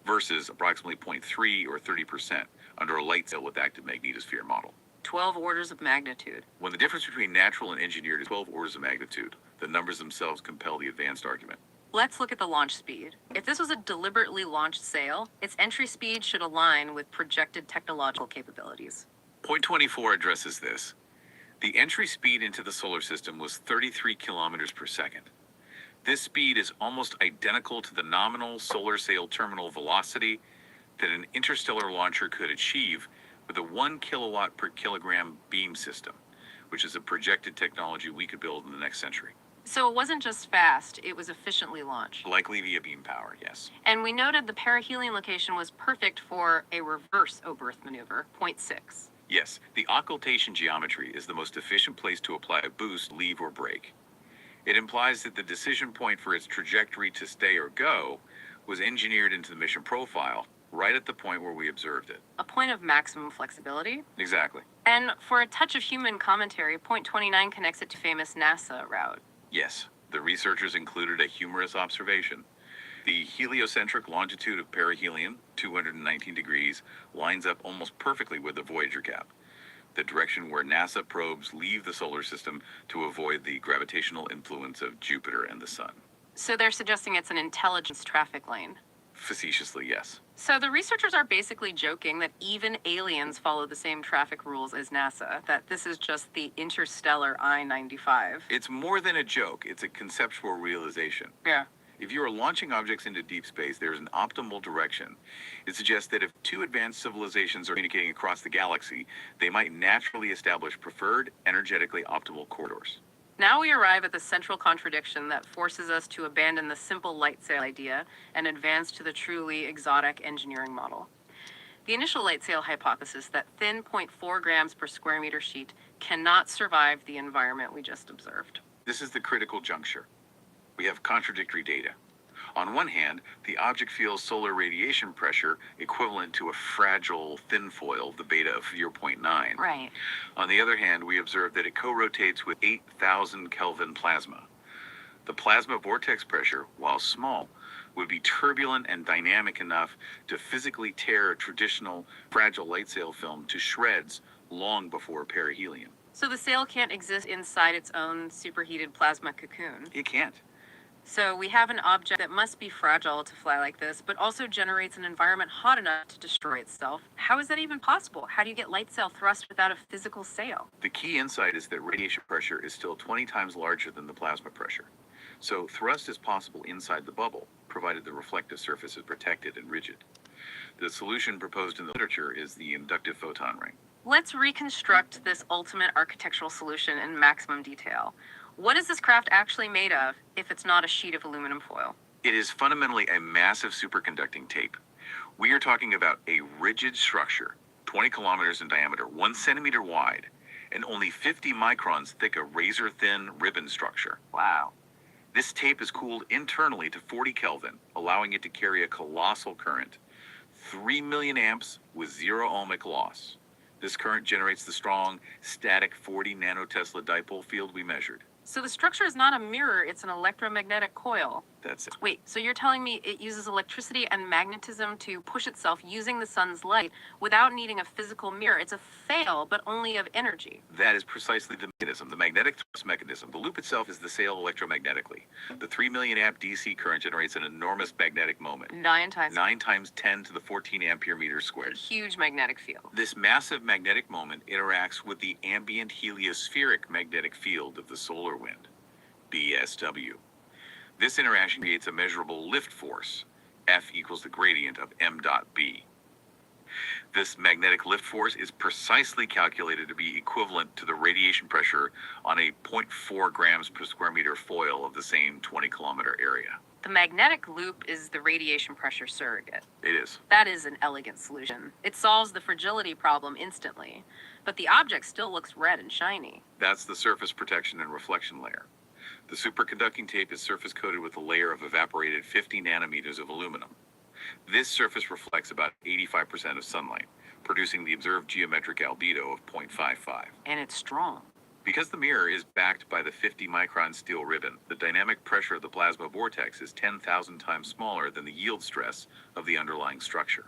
versus approximately 0.3 or 30% under a light sail with active magnetosphere model. 12 orders of magnitude. When the difference between natural and engineered is 12 orders of magnitude, the numbers themselves compel the advanced argument. Let's look at the launch speed. If this was a deliberately launched sail, its entry speed should align with projected technological capabilities. Point 24 addresses this. The entry speed into the solar system was 33 kilometers per second. This speed is almost identical to the nominal solar sail terminal velocity that an interstellar launcher could achieve with a 1 kilowatt per kilogram beam system, which is a projected technology we could build in the next century. So it wasn't just fast, it was efficiently launched. Likely via beam power, yes. And we noted the perihelion location was perfect for a reverse Oberth maneuver, 0.6. Yes, the occultation geometry is the most efficient place to apply a boost, leave, or brake. It implies that the decision point for its trajectory to stay or go was engineered into the mission profile, right at the point where we observed it. A point of maximum flexibility. Exactly. And for a touch of human commentary, 0.29 connects it to famous NASA route. Yes, the researchers included a humorous observation. The heliocentric longitude of perihelion, 219 degrees, lines up almost perfectly with the Voyager gap, the direction where NASA probes leave the solar system to avoid the gravitational influence of Jupiter and the Sun. So they're suggesting it's an intelligence traffic lane. Facetiously, yes. So the researchers are basically joking that even aliens follow the same traffic rules as NASA, that this is just the interstellar I-95. It's more than a joke, it's a conceptual realization. Yeah. If you are launching objects into deep space, there is an optimal direction. It suggests that if two advanced civilizations are communicating across the galaxy, they might naturally establish preferred, energetically optimal corridors. Now we arrive at the central contradiction that forces us to abandon the simple light sail idea and advance to the truly exotic engineering model. The initial light sail hypothesis that thin 0.4 grams per square meter sheet cannot survive the environment we just observed. This is the critical juncture. We have contradictory data. On one hand, the object feels solar radiation pressure equivalent to a fragile thin foil, the beta of 0.9. Right. On the other hand, we observe that it co-rotates with 8,000 Kelvin plasma. The plasma vortex pressure, while small, would be turbulent and dynamic enough to physically tear a traditional fragile light sail film to shreds long before perihelion. So the sail can't exist inside its own superheated plasma cocoon. It can't. So we have an object that must be fragile to fly like this, but also generates an environment hot enough to destroy itself. How is that even possible? How do you get light sail thrust without a physical sail? The key insight is that radiation pressure is still 20 times larger than the plasma pressure. So thrust is possible inside the bubble, provided the reflective surface is protected and rigid. The solution proposed in the literature is the inductive photon ring. Let's reconstruct this ultimate architectural solution in maximum detail. What is this craft actually made of if it's not a sheet of aluminum foil? It is fundamentally a massive superconducting tape. We are talking about a rigid structure, 20 kilometers in diameter, 1 centimeter wide, and only 50 microns thick, a razor-thin ribbon structure. Wow. This tape is cooled internally to 40 Kelvin, allowing it to carry a colossal current, 3 million amps with 0 ohmic loss. This current generates the strong, static 40 nanotesla dipole field we measured. So the structure is not a mirror, it's an electromagnetic coil. That's it. Wait, so you're telling me it uses electricity and magnetism to push itself using the sun's light without needing a physical mirror? It's a fail, but only of energy. That is precisely the mechanism, the magnetic thrust mechanism. The loop itself is the sail electromagnetically. The 3 million amp DC current generates an enormous magnetic moment. 9 times. 9 times 10 to the 14 ampere meters squared. Huge magnetic field. This massive magnetic moment interacts with the ambient heliospheric magnetic field of the solar wind, BSW. This interaction creates a measurable lift force. F equals the gradient of m dot b. This magnetic lift force is precisely calculated to be equivalent to the radiation pressure on a 0.4 grams per square meter foil of the same 20-kilometer area. The magnetic loop is the radiation pressure surrogate. It is. That is an elegant solution. It solves the fragility problem instantly, but the object still looks red and shiny. That's the surface protection and reflection layer. The superconducting tape is surface coated with a layer of evaporated 50 nanometers of aluminum. This surface reflects about 85% of sunlight, producing the observed geometric albedo of 0.55. And it's strong. Because the mirror is backed by the 50 micron steel ribbon, the dynamic pressure of the plasma vortex is 10,000 times smaller than the yield stress of the underlying structure.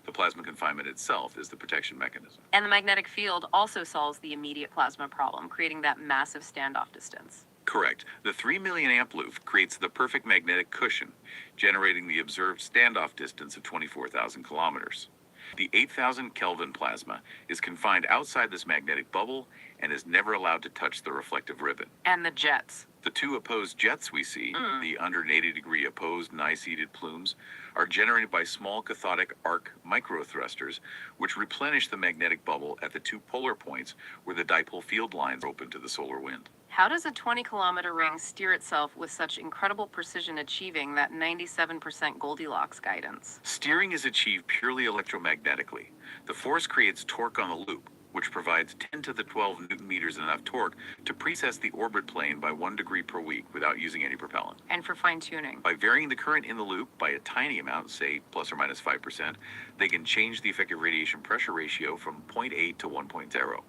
The plasma confinement itself is the protection mechanism. And the magnetic field also solves the immediate plasma problem, creating that massive standoff distance. Correct. The 3 million amp loop creates the perfect magnetic cushion, generating the observed standoff distance of 24,000 kilometers. The 8,000 Kelvin plasma is confined outside this magnetic bubble and is never allowed to touch the reflective ribbon. And the jets. The two opposed jets we see, the 180-degree opposed eye-seated plumes, are generated by small cathodic arc microthrusters, which replenish the magnetic bubble at the two polar points where the dipole field lines open to the solar wind. How does a 20-kilometer ring steer itself with such incredible precision, achieving that 97% Goldilocks guidance? Steering is achieved purely electromagnetically. The force creates torque on the loop, which provides 10 to the 12 newton meters enough torque to precess the orbit plane by 1 degree per week without using any propellant. And for fine-tuning. By varying the current in the loop by a tiny amount, say plus or minus 5%, they can change the effective radiation pressure ratio from 0.8 to 1.0.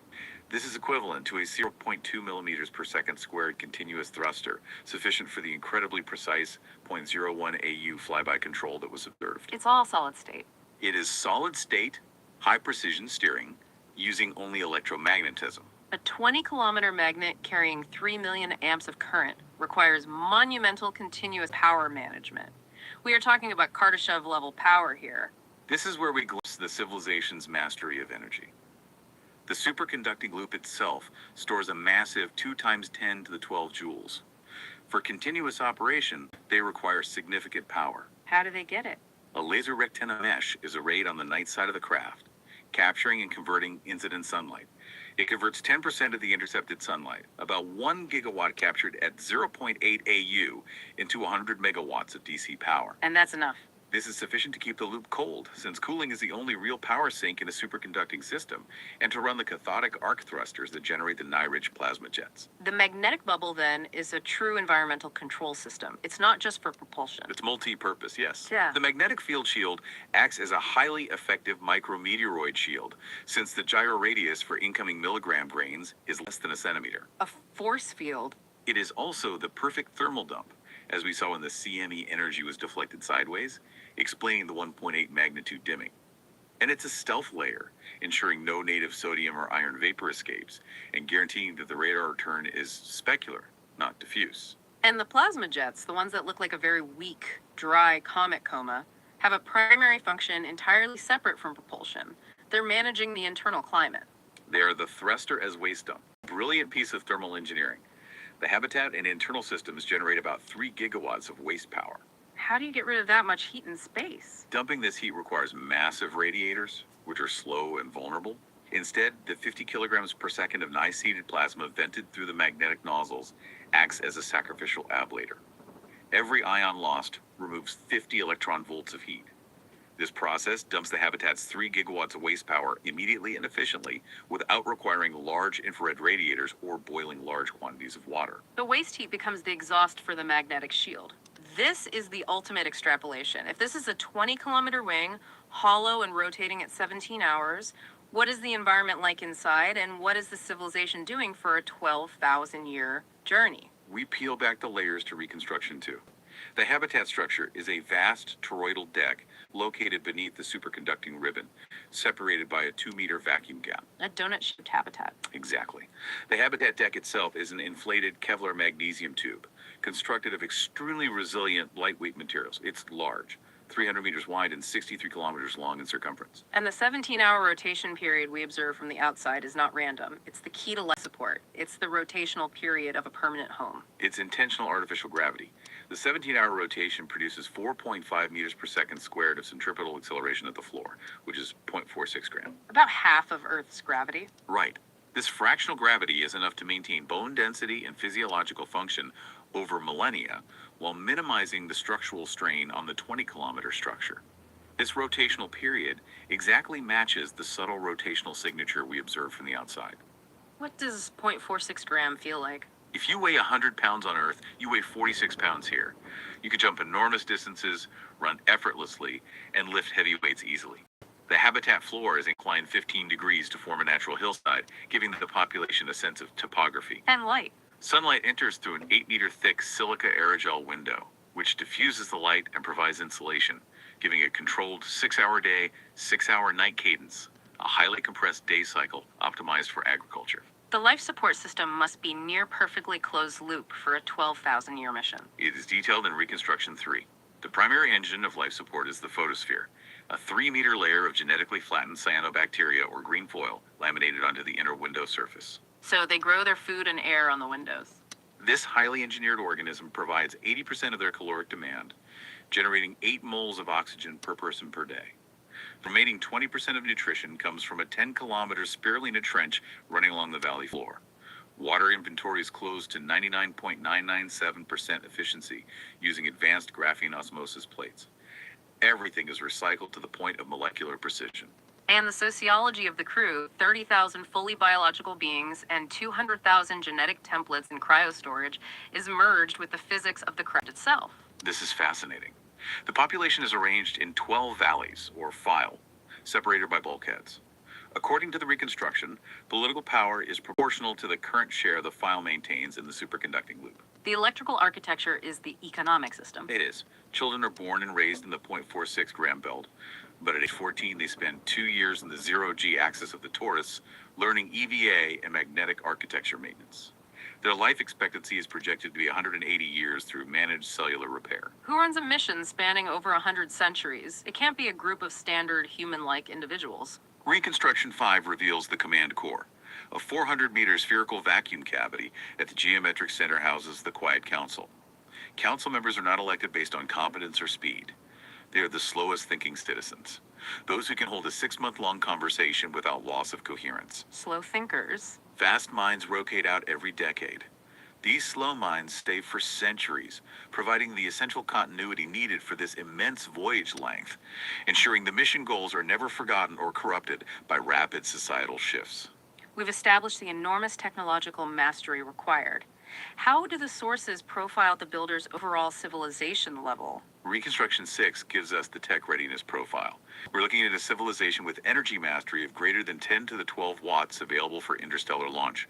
This is equivalent to a 0.2 millimeters per second squared continuous thruster, sufficient for the incredibly precise 0.01 AU flyby control that was observed. It's all solid state. It is solid state, high precision steering, using only electromagnetism. A 20-kilometer magnet carrying 3 million amps of current requires monumental continuous power management. We are talking about Kardashev level power here. This is where we glimpse the civilization's mastery of energy. The superconducting loop itself stores a massive 2 times 10 to the 12 joules. For continuous operation, they require significant power. How do they get it? A laser rectenna mesh is arrayed on the night side of the craft, capturing and converting incident sunlight. It converts 10% of the intercepted sunlight, about 1 gigawatt captured at 0.8 AU, into 100 megawatts of DC power. And that's enough. This is sufficient to keep the loop cold, since cooling is the only real power sink in a superconducting system, and to run the cathodic arc thrusters that generate the Nye-rich plasma jets. The magnetic bubble, then, is a true environmental control system. It's not just for propulsion. It's multi-purpose, yes. Yeah. The magnetic field shield acts as a highly effective micrometeoroid shield, since the gyro radius for incoming milligram grains is less than a centimeter. A force field. It is also the perfect thermal dump, as we saw when the CME energy was deflected sideways, explaining the 1.8 magnitude dimming. And it's a stealth layer, ensuring no native sodium or iron vapor escapes, and guaranteeing that the radar return is specular, not diffuse. And the plasma jets, the ones that look like a very weak, dry comet coma, have a primary function entirely separate from propulsion. They're managing the internal climate. They are the thruster as waste dump, a brilliant piece of thermal engineering. The habitat and internal systems generate about 3 gigawatts of waste power. How do you get rid of that much heat in space? Dumping this heat requires massive radiators, which are slow and vulnerable. Instead, the 50 kilograms per second of Nye-seeded plasma vented through the magnetic nozzles acts as a sacrificial ablator. Every ion lost removes 50 electron volts of heat. This process dumps the habitat's 3 gigawatts of waste power immediately and efficiently without requiring large infrared radiators or boiling large quantities of water. The waste heat becomes the exhaust for the magnetic shield. This is the ultimate extrapolation. If this is a 20-kilometer wing, hollow and rotating at 17 hours, what is the environment like inside, and what is the civilization doing for a 12,000-year journey? We peel back the layers to reconstruction too. The habitat structure is a vast toroidal deck located beneath the superconducting ribbon, separated by a 2-meter vacuum gap. A donut-shaped habitat. Exactly. The habitat deck itself is an inflated Kevlar magnesium tube, constructed of extremely resilient, lightweight materials. It's large, 300 meters wide and 63 kilometers long in circumference. And the 17-hour rotation period we observe from the outside is not random. It's the key to life support. It's the rotational period of a permanent home. It's intentional artificial gravity. The 17-hour rotation produces 4.5 meters per second squared of centripetal acceleration at the floor, which is 0.46 gram. About half of Earth's gravity. Right. This fractional gravity is enough to maintain bone density and physiological function over millennia, while minimizing the structural strain on the 20-kilometer structure. This rotational period exactly matches the subtle rotational signature we observe from the outside. What does 0.46 gram feel like? If you weigh 100 pounds on Earth, you weigh 46 pounds here. You could jump enormous distances, run effortlessly, and lift heavy weights easily. The habitat floor is inclined 15 degrees to form a natural hillside, giving the population a sense of topography. And light. Sunlight enters through an 8-meter thick silica aerogel window, which diffuses the light and provides insulation, giving a controlled 6-hour day, 6-hour night cadence, a highly compressed day cycle optimized for agriculture. The life support system must be near perfectly closed loop for a 12,000-year mission. It is detailed in Reconstruction 3. The primary engine of life support is the photosphere, a 3-meter layer of genetically flattened cyanobacteria or green foil laminated onto the inner window surface. So they grow their food and air on the windows. This highly engineered organism provides 80% of their caloric demand, generating 8 moles of oxygen per person per day. The remaining 20% of nutrition comes from a 10-kilometer spirulina trench running along the valley floor. Water inventory is closed to 99.997% efficiency using advanced graphene osmosis plates. Everything is recycled to the point of molecular precision. And the sociology of the crew, 30,000 fully biological beings and 200,000 genetic templates in cryostorage, is merged with the physics of the craft itself. This is fascinating. The population is arranged in 12 valleys, or file, separated by bulkheads. According to the reconstruction, political power is proportional to the current share the file maintains in the superconducting loop. The electrical architecture is the economic system. It is. Children are born and raised in the 0.46 gram belt, but at age 14 they spend 2 years in the zero-G axis of the torus, learning EVA and magnetic architecture maintenance. Their life expectancy is projected to be 180 years through managed cellular repair. Who runs a mission spanning over 100 centuries? It can't be a group of standard human-like individuals. Reconstruction 5 reveals the command core. A 400-meter spherical vacuum cavity at the geometric center houses the Quiet Council. Council members are not elected based on competence or speed. They are the slowest thinking citizens, those who can hold a 6-month-long conversation without loss of coherence. Slow thinkers. Fast minds rotate out every decade. These slow mines stay for centuries, providing the essential continuity needed for this immense voyage length, ensuring the mission goals are never forgotten or corrupted by rapid societal shifts. We've established the enormous technological mastery required. How do the sources profile the builder's overall civilization level? Reconstruction 6 gives us the tech readiness profile. We're looking at a civilization with energy mastery of greater than 10 to the 12 watts available for interstellar launch.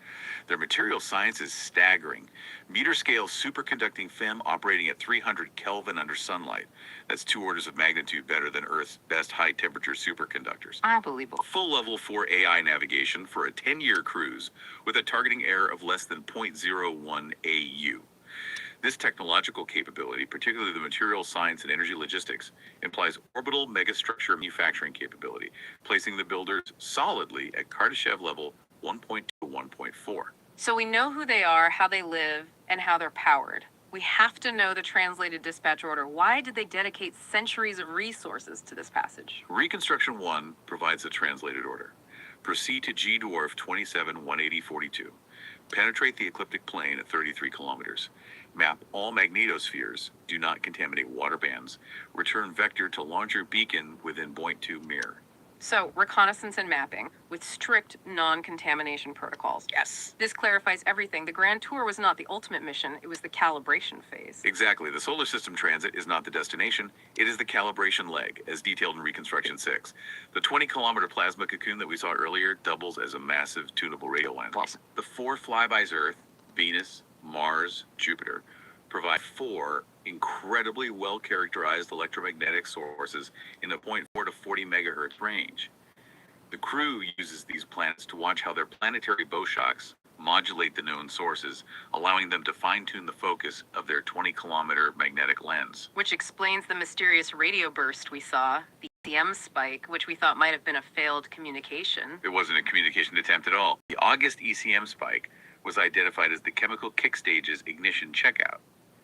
Their material science is staggering. Meter-scale superconducting FEM operating at 300 Kelvin under sunlight. That's 2 orders of magnitude better than Earth's best high-temperature superconductors. Unbelievable. Full level 4 AI navigation for a 10-year cruise with a targeting error of less than 0.01 AU. This technological capability, particularly the material science and energy logistics, implies orbital megastructure manufacturing capability, placing the builders solidly at Kardashev level 1.2 to 1.4. So we know who they are, how they live, and how they're powered. We have to know the translated dispatch order. Why did they dedicate centuries of resources to this passage? Reconstruction 1 provides a translated order. Proceed to G dwarf 27-180-42. Penetrate the ecliptic plane at 33 kilometers. Map all magnetospheres. Do not contaminate water bands. Return vector to launcher beacon within point 2 mirror. So, reconnaissance and mapping with strict non-contamination protocols. Yes. This clarifies everything. The Grand Tour was not the ultimate mission, it was the calibration phase. Exactly. The solar system transit is not the destination, it is the calibration leg, as detailed in Reconstruction 6. The 20-kilometer plasma cocoon that we saw earlier doubles as a massive tunable radio lens. Awesome. The 4 flybys Earth, Venus, Mars, Jupiter provide 4 incredibly well-characterized electromagnetic sources in the 0.4 to 40 megahertz range. The crew uses these planets to watch how their planetary bow shocks modulate the known sources, allowing them to fine-tune the focus of their 20-kilometer magnetic lens. Which explains the mysterious radio burst we saw, the ECM spike, which we thought might have been a failed communication. It wasn't a communication attempt at all. The August ECM spike was identified as the chemical kick stage's ignition checkout,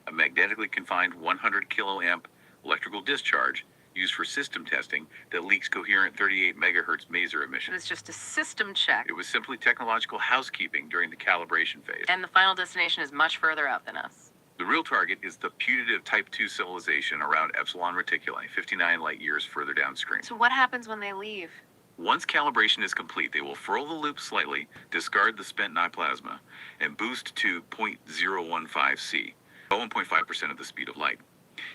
a magnetically confined 100 kiloamp electrical discharge used for system testing that leaks coherent 38 megahertz maser emission. It's just a system check. It was simply technological housekeeping during the calibration phase. And the final destination is much further out than us. The real target is the putative Type 2 civilization around Epsilon Reticuli, 59 light years further downstream. So what happens when they leave? Once calibration is complete, they will furl the loop slightly, discard the spent plasma, and boost to 0.015 C, 1.5% of the speed of light.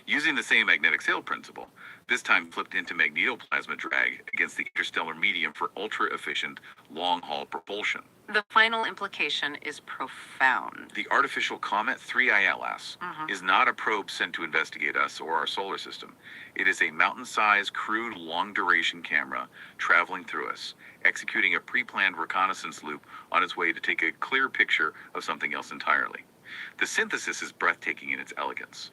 Using the same magnetic sail principle, this time flipped into magnetoplasma drag against the interstellar medium for ultra-efficient long-haul propulsion. The final implication is profound. The artificial comet 3ILS is not a probe sent to investigate us or our solar system. It is a mountain-sized, crude, long-duration camera traveling through us, executing a pre-planned reconnaissance loop on its way to take a clear picture of something else entirely. The synthesis is breathtaking in its elegance.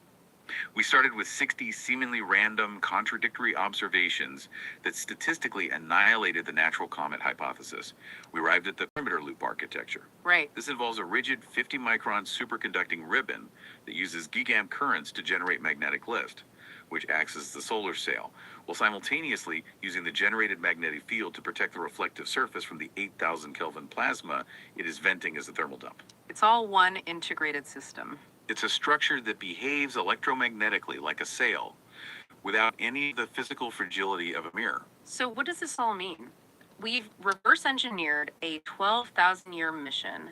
We started with 60 seemingly random, contradictory observations that statistically annihilated the natural comet hypothesis. We arrived at the perimeter loop architecture. Right. This involves a rigid 50-micron superconducting ribbon that uses gigamp currents to generate magnetic lift, which acts as the solar sail, while simultaneously using the generated magnetic field to protect the reflective surface from the 8,000 Kelvin plasma it is venting as a thermal dump. It's all one integrated system. It's a structure that behaves electromagnetically like a sail, without any of the physical fragility of a mirror. So what does this all mean? We've reverse engineered a 12,000-year mission,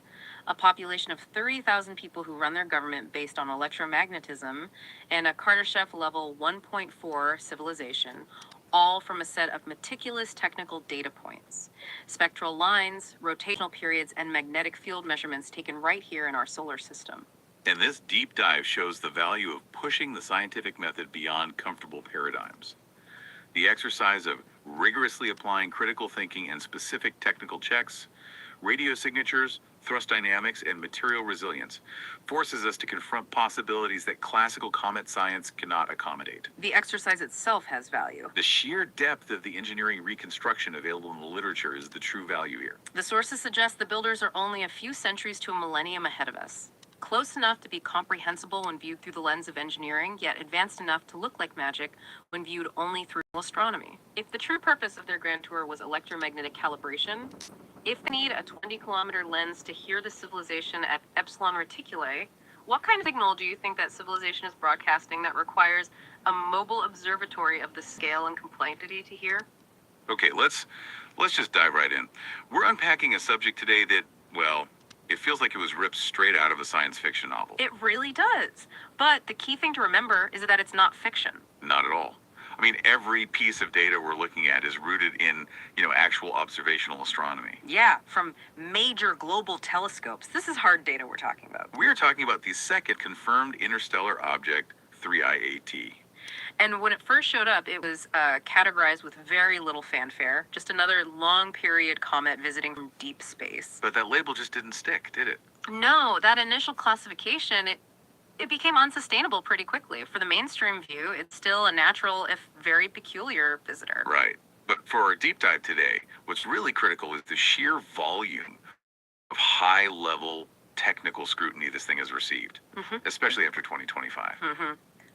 a population of 30,000 people who run their government based on electromagnetism, and a Kardashev level 1.4 civilization, all from a set of meticulous technical data points. Spectral lines, rotational periods, and magnetic field measurements taken right here in our solar system. And this deep dive shows the value of pushing the scientific method beyond comfortable paradigms. The exercise of rigorously applying critical thinking and specific technical checks, radio signatures, thrust dynamics, and material resilience forces us to confront possibilities that classical comet science cannot accommodate. The exercise itself has value. The sheer depth of the engineering reconstruction available in the literature is the true value here. The sources suggest the builders are only a few centuries to a millennium ahead of us. close enough to be comprehensible when viewed through the lens of engineering, yet advanced enough to look like magic when viewed only through astronomy. If the true purpose of their grand tour was electromagnetic calibration, if they need a 20-kilometer lens to hear the civilization at Epsilon Reticuli, what kind of signal do you think that civilization is broadcasting that requires a mobile observatory of the scale and complexity to hear? Okay, let's just dive right in. We're unpacking a subject today that, well, it feels like it was ripped straight out of a science fiction novel. It really does. But the key thing to remember is that it's not fiction. Not at all. I mean, every piece of data we're looking at is rooted in, actual observational astronomy. Yeah, from major global telescopes. This is hard data we're talking about. We are talking about the second confirmed interstellar object, 3IAT. And when it first showed up, it was categorized with very little fanfare, just another long period comet visiting from deep space. But that label just didn't stick, did it? No, that initial classification, it became unsustainable pretty quickly. For the mainstream view, it's still a natural, if very peculiar, visitor. Right. But for our deep dive today, what's really critical is the sheer volume of high-level technical scrutiny this thing has received, especially after 2025.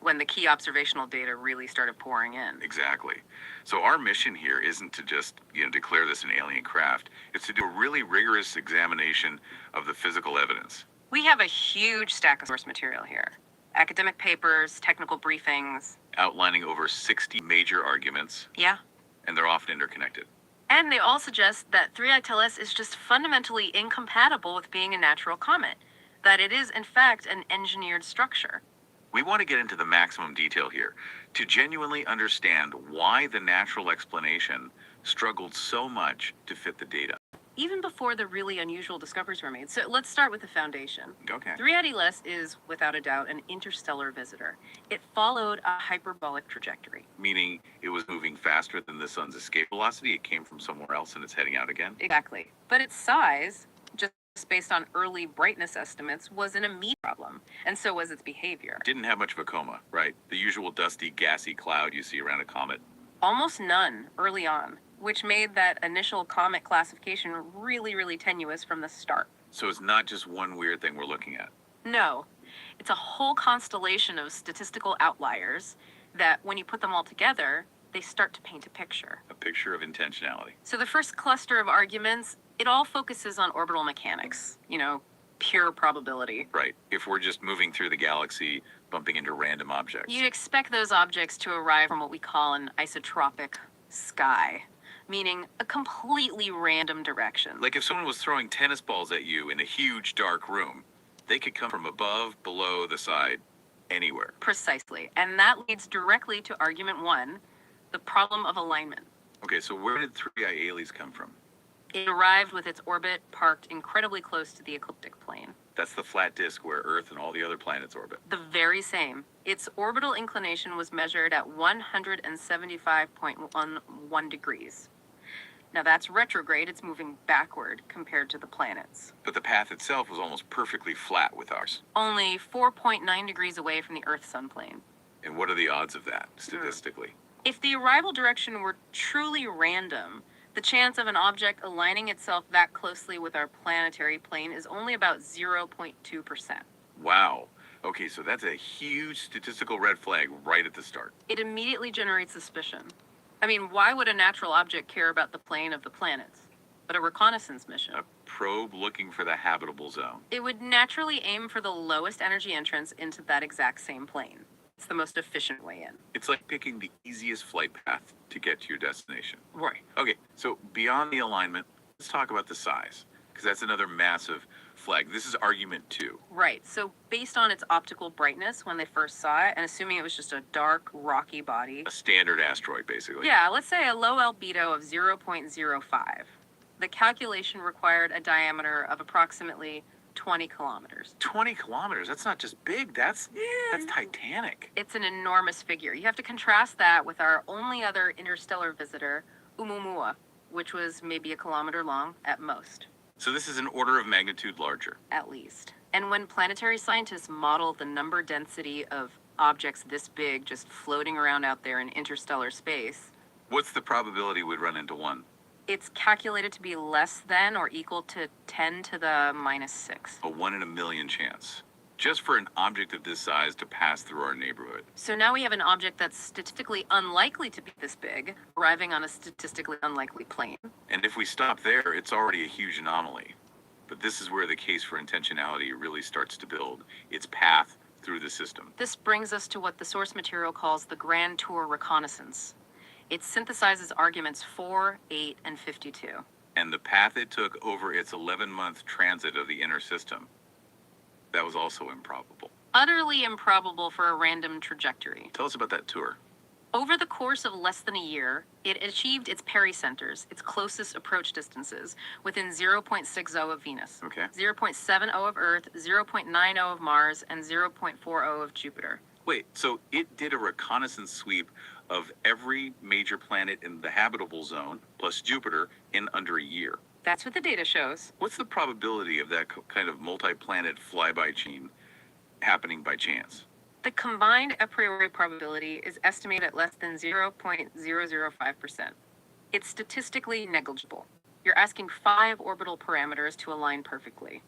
When the key observational data really started pouring in. Exactly. So our mission here isn't to just, declare this an alien craft. It's to do a really rigorous examination of the physical evidence. We have a huge stack of source material here. Academic papers, technical briefings. Outlining over 60 major arguments. Yeah. And they're often interconnected. And they all suggest that 3ITLS is just fundamentally incompatible with being a natural comet. That it is, in fact, an engineered structure. We want to get into the maximum detail here to genuinely understand why the natural explanation struggled so much to fit the data. Even before the really unusual discoveries were made. So let's start with the foundation. Okay. 3IDLS is, without a doubt, an interstellar visitor. It followed a hyperbolic trajectory. Meaning it was moving faster than the sun's escape velocity. It came from somewhere else and it's heading out again. Exactly. But its size, just based on early brightness estimates, was an immediate problem, and so was its behavior. Didn't have much of a coma, right? The usual dusty, gassy cloud you see around a comet. Almost none early on, which made that initial comet classification really, really tenuous from the start. So it's not just one weird thing we're looking at. No, it's a whole constellation of statistical outliers that, when you put them all together, they start to paint a picture. A picture of intentionality. So the first cluster of arguments, it all focuses on orbital mechanics, pure probability. Right. If we're just moving through the galaxy, bumping into random objects. You'd expect those objects to arrive from what we call an isotropic sky, meaning a completely random direction. Like if someone was throwing tennis balls at you in a huge dark room, they could come from above, below, the side, anywhere. Precisely. And that leads directly to argument one, the problem of alignment. Okay, so where did 3I Aeles come from? It arrived with its orbit parked incredibly close to the ecliptic plane. That's the flat disk where Earth and all the other planets orbit. The very same. Its orbital inclination was measured at 175.11 degrees. Now that's retrograde, it's moving backward compared to the planets. But the path itself was almost perfectly flat with ours. Only 4.9 degrees away from the Earth-Sun plane. And what are the odds of that, statistically? If the arrival direction were truly random, the chance of an object aligning itself that closely with our planetary plane is only about 0.2%. Wow. Okay, so that's a huge statistical red flag right at the start. It immediately generates suspicion. I mean, why would a natural object care about the plane of the planets? But a reconnaissance mission. A probe looking for the habitable zone. It would naturally aim for the lowest energy entrance into that exact same plane. It's the most efficient way in. It's like picking the easiest flight path to get to your destination. Right. Okay, so beyond the alignment, let's talk about the size, because that's another massive flag. This is argument 2. Right. So based on its optical brightness when they first saw it, and assuming it was just a dark, rocky body. A standard asteroid, basically. Yeah, let's say a low albedo of 0.05. The calculation required a diameter of approximately 20 kilometers. 20 kilometers? That's not just big, that's titanic. It's an enormous figure. You have to contrast that with our only other interstellar visitor, Oumuamua, which was maybe a kilometer long at most. So this is an order of magnitude larger. At least. And when planetary scientists model the number density of objects this big just floating around out there in interstellar space, What's the probability we'd run into one? it's calculated to be less than or equal to 10 to the minus 6. A 1 in a million chance. just for an object of this size to pass through our neighborhood. So now we have an object that's statistically unlikely to be this big, arriving on a statistically unlikely plane. And if we stop there, it's already a huge anomaly. But this is where the case for intentionality really starts to build its path through the system. This brings us to what the source material calls the Grand Tour reconnaissance. It synthesizes arguments 4, 8, and 52. And the path it took over its 11-month transit of the inner system, that was also improbable. Utterly improbable for a random trajectory. Tell us about that tour. Over the course of less than a year, it achieved its pericenters, its closest approach distances, within 0.60 of Venus, Okay. 0.70 of Earth, 0.90 of Mars, and 0.40 of Jupiter. Wait, so it did a reconnaissance sweep of every major planet in the habitable zone, plus Jupiter, in under a year. That's what the data shows. What's the probability of that kind of multi-planet flyby chain happening by chance? The combined a priori probability is estimated at less than 0.005%. It's statistically negligible. You're asking 5 orbital parameters to align perfectly.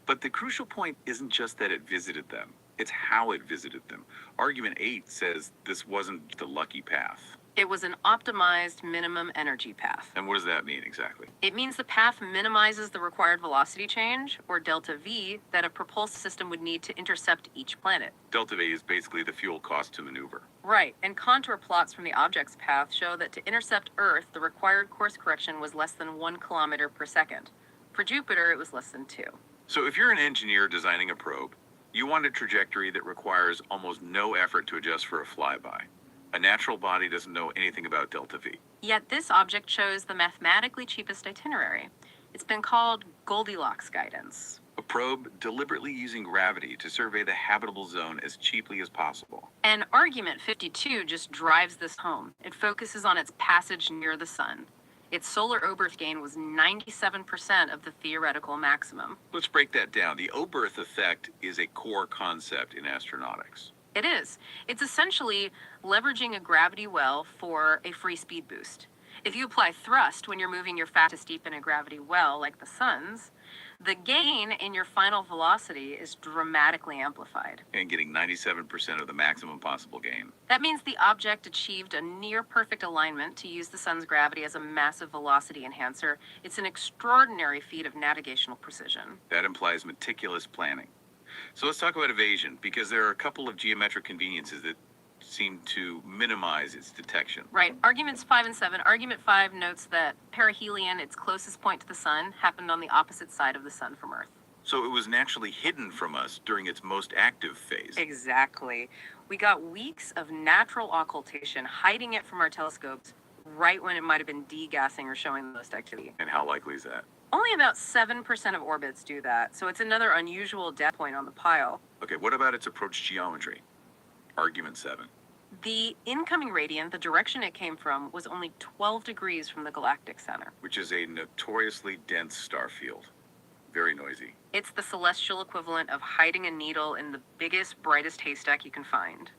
But the crucial point isn't just that it visited them, it's how it visited them. Argument 8 says this wasn't the lucky path. It was an optimized minimum energy path. And what does that mean exactly? It means the path minimizes the required velocity change, or delta V, that a propulsed system would need to intercept each planet. Delta V is basically the fuel cost to maneuver. Right, and contour plots from the object's path show that to intercept Earth, the required course correction was less than 1 kilometer per second. For Jupiter, it was less than 2. So if you're an engineer designing a probe, you want a trajectory that requires almost no effort to adjust for a flyby. A natural body doesn't know anything about delta V. Yet this object chose the mathematically cheapest itinerary. It's been called Goldilocks guidance. A probe deliberately using gravity to survey the habitable zone as cheaply as possible. And argument 52 just drives this home. It focuses on its passage near the sun. Its solar Oberth gain was 97% of the theoretical maximum. Let's break that down. The Oberth effect is a core concept in astronautics. It is. It's essentially leveraging a gravity well for a free speed boost. If you apply thrust when you're moving your fastest deep in a gravity well, like the sun's, the gain in your final velocity is dramatically amplified. And getting 97% of the maximum possible gain. That means the object achieved a near perfect alignment to use the sun's gravity as a massive velocity enhancer. It's an extraordinary feat of navigational precision. That implies meticulous planning. So let's talk about evasion, because there are a couple of geometric conveniences that seem to minimize its detection. Right. Arguments 5 and 7. Argument 5 notes that perihelion, its closest point to the sun, happened on the opposite side of the sun from Earth. So it was naturally hidden from us during its most active phase. Exactly. We got weeks of natural occultation, hiding it from our telescopes right when it might have been degassing or showing the most activity. And how likely is that? Only about 7% of orbits do that, so it's another unusual data point on the pile. Okay, what about its approach geometry? Argument 7. The incoming radiant, the direction it came from, was only 12 degrees from the galactic center. Which is a notoriously dense star field. Very noisy. It's the celestial equivalent of hiding a needle in the biggest, brightest haystack you can find.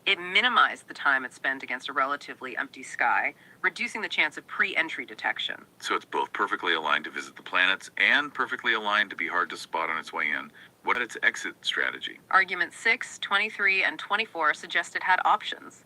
It minimized the time it spent against a relatively empty sky, reducing the chance of pre-entry detection. So it's both perfectly aligned to visit the planets and perfectly aligned to be hard to spot on its way in. What is its exit strategy? Arguments 6, 23, and 24 suggest it had options.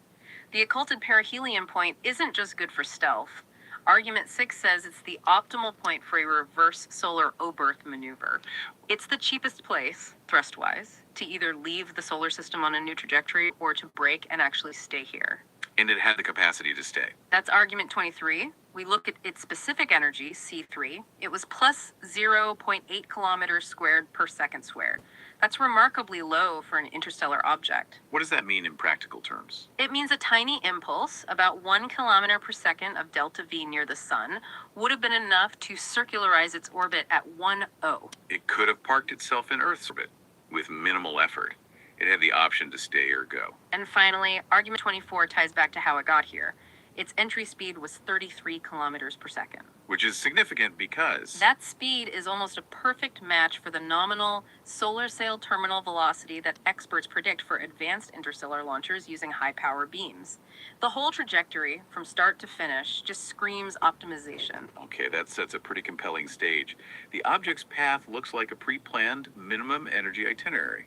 The occulted perihelion point isn't just good for stealth. Argument 6 says it's the optimal point for a reverse solar Oberth maneuver. It's the cheapest place, thrust-wise, to either leave the solar system on a new trajectory or to break and actually stay here. And it had the capacity to stay. That's argument 23. We look at its specific energy, C3. It was plus 0.8 kilometers squared per second squared. That's remarkably low for an interstellar object. What does that mean in practical terms? It means a tiny impulse, about 1 kilometer per second of delta V near the sun, would have been enough to circularize its orbit at 1.0. It could have parked itself in Earth's orbit with minimal effort. It had the option to stay or go. And finally, argument 24 ties back to how it got here. Its entry speed was 33 kilometers per second. Which is significant because That speed is almost a perfect match for the nominal solar sail terminal velocity that experts predict for advanced interstellar launchers using high-power beams. The whole trajectory, from start to finish, just screams optimization. Okay, that sets a pretty compelling stage. The object's path looks like a pre-planned minimum energy itinerary.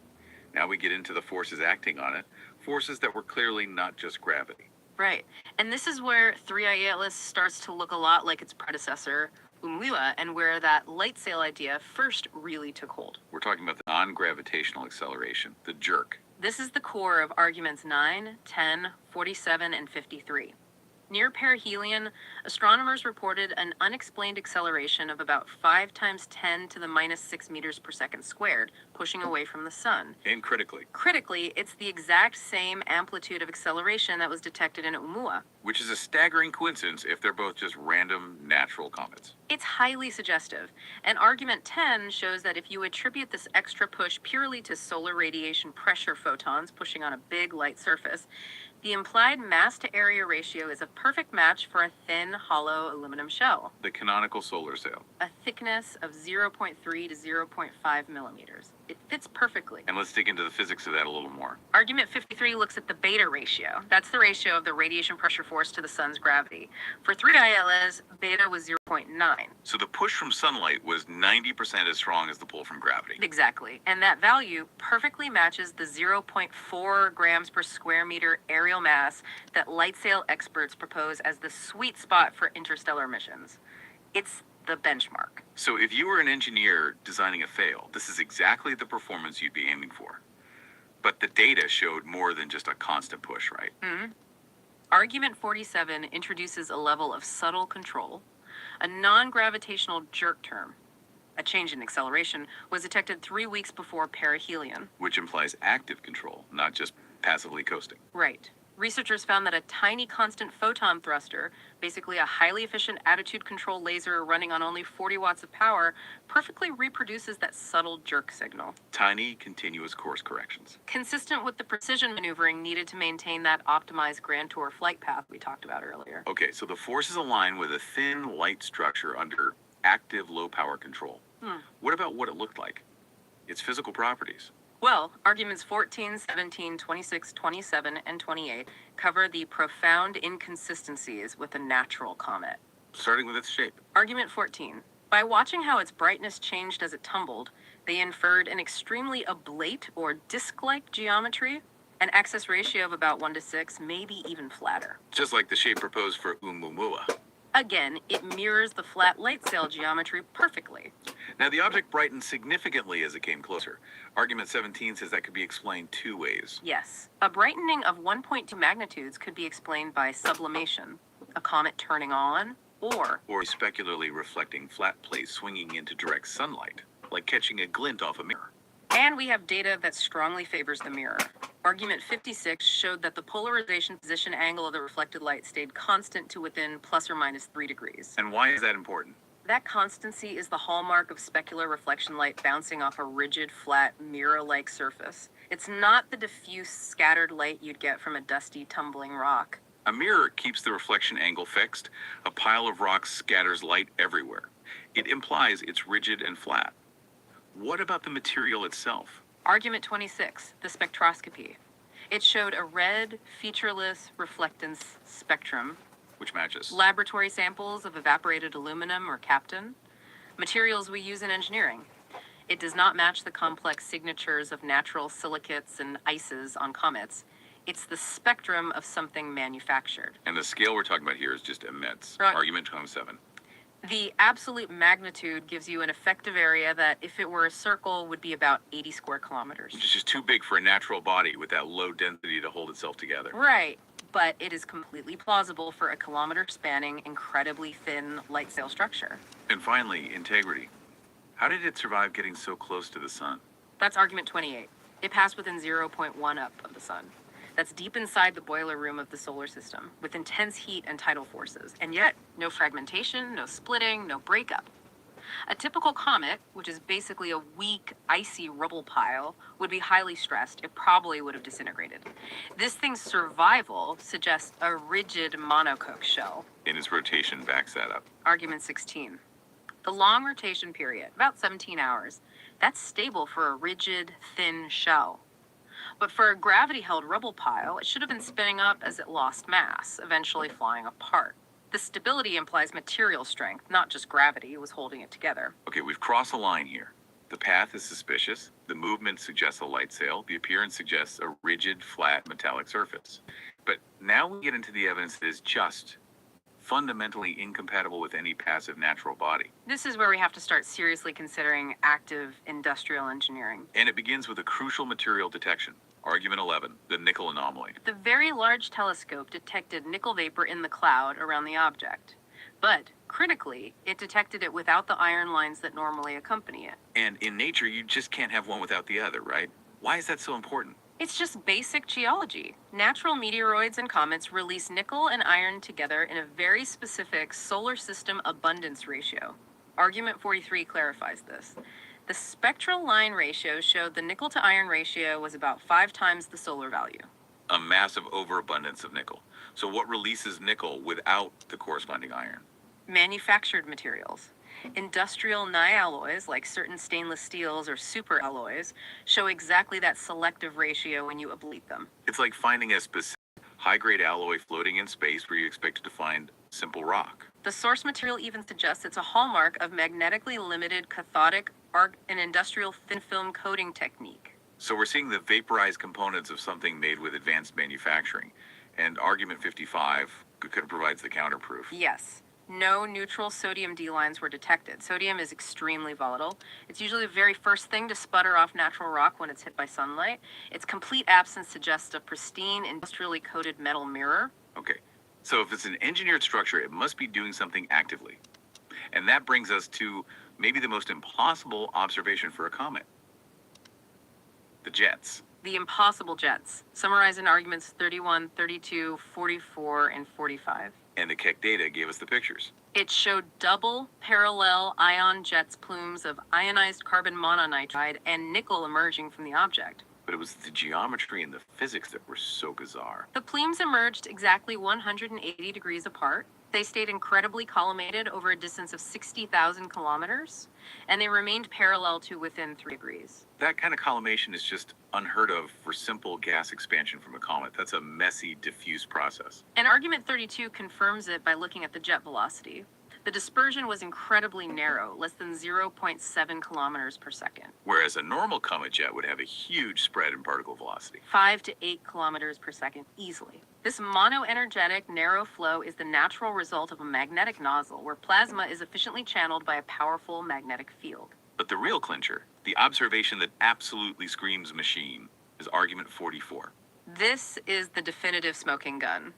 Now we get into the forces acting on it, forces that were clearly not just gravity. Right. And this is where 3i Atlas starts to look a lot like its predecessor, Oumuamua, and where that light sail idea first really took hold. We're talking about the non-gravitational acceleration, the jerk. This is the core of arguments 9, 10, 47, and 53. Near perihelion, astronomers reported an unexplained acceleration of about 5 times 10 to the minus 6 meters per second squared, pushing away from the sun. And critically, It's the exact same amplitude of acceleration that was detected in Oumuamua. which is a staggering coincidence if they're both just random natural comets. It's highly suggestive, and argument 10 shows that if you attribute this extra push purely to solar radiation pressure photons pushing on a big light surface, the implied mass-to-area ratio is a perfect match for a thin, hollow aluminum shell, The canonical solar sail. a thickness of 0.3 to 0.5 millimeters. It fits perfectly. And let's dig into the physics of that a little more. Argument 53 looks at the beta ratio. That's the ratio of the radiation pressure force to the sun's gravity. For 3i Atlas, beta was 0.9. So the push from sunlight was 90% as strong as the pull from gravity. Exactly. And that value perfectly matches the 0.4 grams per square meter aerial mass that light sail experts propose as the sweet spot for interstellar missions. It's the benchmark. So if you were an engineer designing a fail, this is exactly the performance you'd be aiming for. But the data showed more than just a constant push, right? Argument 47 introduces a level of subtle control, a non-gravitational jerk term. A change in acceleration was detected 3 weeks before perihelion. Which implies active control, not just passively coasting. Right. Researchers found that a tiny constant photon thruster, basically a highly efficient attitude control laser running on only 40 watts of power, perfectly reproduces that subtle jerk signal. Tiny, continuous course corrections. Consistent with the precision maneuvering needed to maintain that optimized Grand Tour flight path we talked about earlier. Okay, so the forces align with a thin, light structure under active, low-power control. What about what it looked like? Its physical properties. Well, arguments 14, 17, 26, 27, and 28 cover the profound inconsistencies with a natural comet. Starting with its shape. Argument 14. By watching how its brightness changed as it tumbled, they inferred an extremely oblate or disc-like geometry, an excess ratio of about 1 to 6, maybe even flatter. Just like the shape proposed for Oumuamua. Again, it mirrors the flat light sail geometry perfectly. Now, the object brightened significantly as it came closer. Argument 17 says that could be explained 2 ways. Yes, a brightening of 1.2 magnitudes could be explained by sublimation, a comet turning on, or specularly reflecting flat plates swinging into direct sunlight, like catching a glint off a mirror. and we have data that strongly favors the mirror. Argument 56 showed that the polarization position angle of the reflected light stayed constant to within plus or minus 3 degrees. And why is that important? That constancy is the hallmark of specular reflection light bouncing off a rigid, flat, mirror-like surface. It's not the diffuse, scattered light you'd get from a dusty, tumbling rock. A mirror keeps the reflection angle fixed. A pile of rocks scatters light everywhere. It implies it's rigid and flat. What about the material itself? Argument 26, the spectroscopy. It showed a red, featureless reflectance spectrum, Which matches? laboratory samples of evaporated aluminum or captain, materials we use in engineering. It does not match the complex signatures of natural silicates and ices on comets. It's the spectrum of something manufactured. And the scale we're talking about here is just immense. Right. Argument 27. The absolute magnitude gives you an effective area that, if it were a circle, would be about 80 square kilometers. Which is just too big for a natural body with that low density to hold itself together. Right, but it is completely plausible for a kilometer-spanning, incredibly thin light sail structure. And finally, integrity. How did it survive getting so close to the sun? That's argument 28. It passed within 0.1 up of the sun. That's deep inside the boiler room of the solar system, with intense heat and tidal forces. And yet, no fragmentation, no splitting, no breakup. A typical comet, which is basically a weak, icy rubble pile, would be highly stressed. It probably would have disintegrated. This thing's survival suggests a rigid monocoque shell. And its rotation backs that up. Argument 16. The long rotation period, about 17 hours, that's stable for a rigid, thin shell. But for a gravity-held rubble pile, it should have been spinning up as it lost mass, eventually flying apart. The stability implies material strength, not just gravity was holding it together. Okay, we've crossed a line here. The path is suspicious, the movement suggests a light sail, the appearance suggests a rigid, flat, metallic surface. But now we get into the evidence that is just fundamentally incompatible with any passive natural body. This is where we have to start seriously considering active industrial engineering. And it begins with a crucial material detection. Argument 11, the nickel anomaly. The Very Large Telescope detected nickel vapor in the cloud around the object. But, critically, it detected it without the iron lines that normally accompany it. And in nature, you just can't have one without the other, right? Why is that so important? It's just basic geology. Natural meteoroids and comets release nickel and iron together in a very specific solar system abundance ratio. Argument 43 clarifies this. The spectral line ratio showed the nickel to iron ratio was about 5 times the solar value. A massive overabundance of nickel. So what releases nickel without the corresponding iron? Manufactured materials. Industrial naialloys, like certain stainless steels or superalloys, show exactly that selective ratio when you ablate them. It's like finding a specific high-grade alloy floating in space where you expected to find simple rock. The source material even suggests it's a hallmark of magnetically limited cathodic arc and industrial thin film coating technique. So we're seeing the vaporized components of something made with advanced manufacturing. And argument 55 provides the counterproof. Yes. No neutral sodium D lines were detected. Sodium is extremely volatile. It's usually the very first thing to sputter off natural rock when it's hit by sunlight. Its complete absence suggests a pristine, industrially coated metal mirror. Okay, so if it's an engineered structure, it must be doing something actively. And that brings us to maybe the most impossible observation for a comet. The jets. The impossible jets, summarized in arguments 31, 32, 44, and 45. And the Keck data gave us the pictures. It showed double parallel ion jets plumes of ionized carbon mononitride and nickel emerging from the object. But it was the geometry and the physics that were so bizarre. The plumes emerged exactly 180 degrees apart. They stayed incredibly collimated over a distance of 60,000 kilometers, and they remained parallel to within 3 degrees. That kind of collimation is just unheard of for simple gas expansion from a comet. That's a messy, diffuse process. And argument 32 confirms it by looking at the jet velocity. The dispersion was incredibly narrow, less than 0.7 kilometers per second. Whereas a normal comet jet would have a huge spread in particle velocity. 5 to 8 kilometers per second easily. This monoenergetic narrow flow is the natural result of a magnetic nozzle where plasma is efficiently channeled by a powerful magnetic field. But the real clincher, the observation that absolutely screams machine, is argument 44. This is the definitive smoking gun.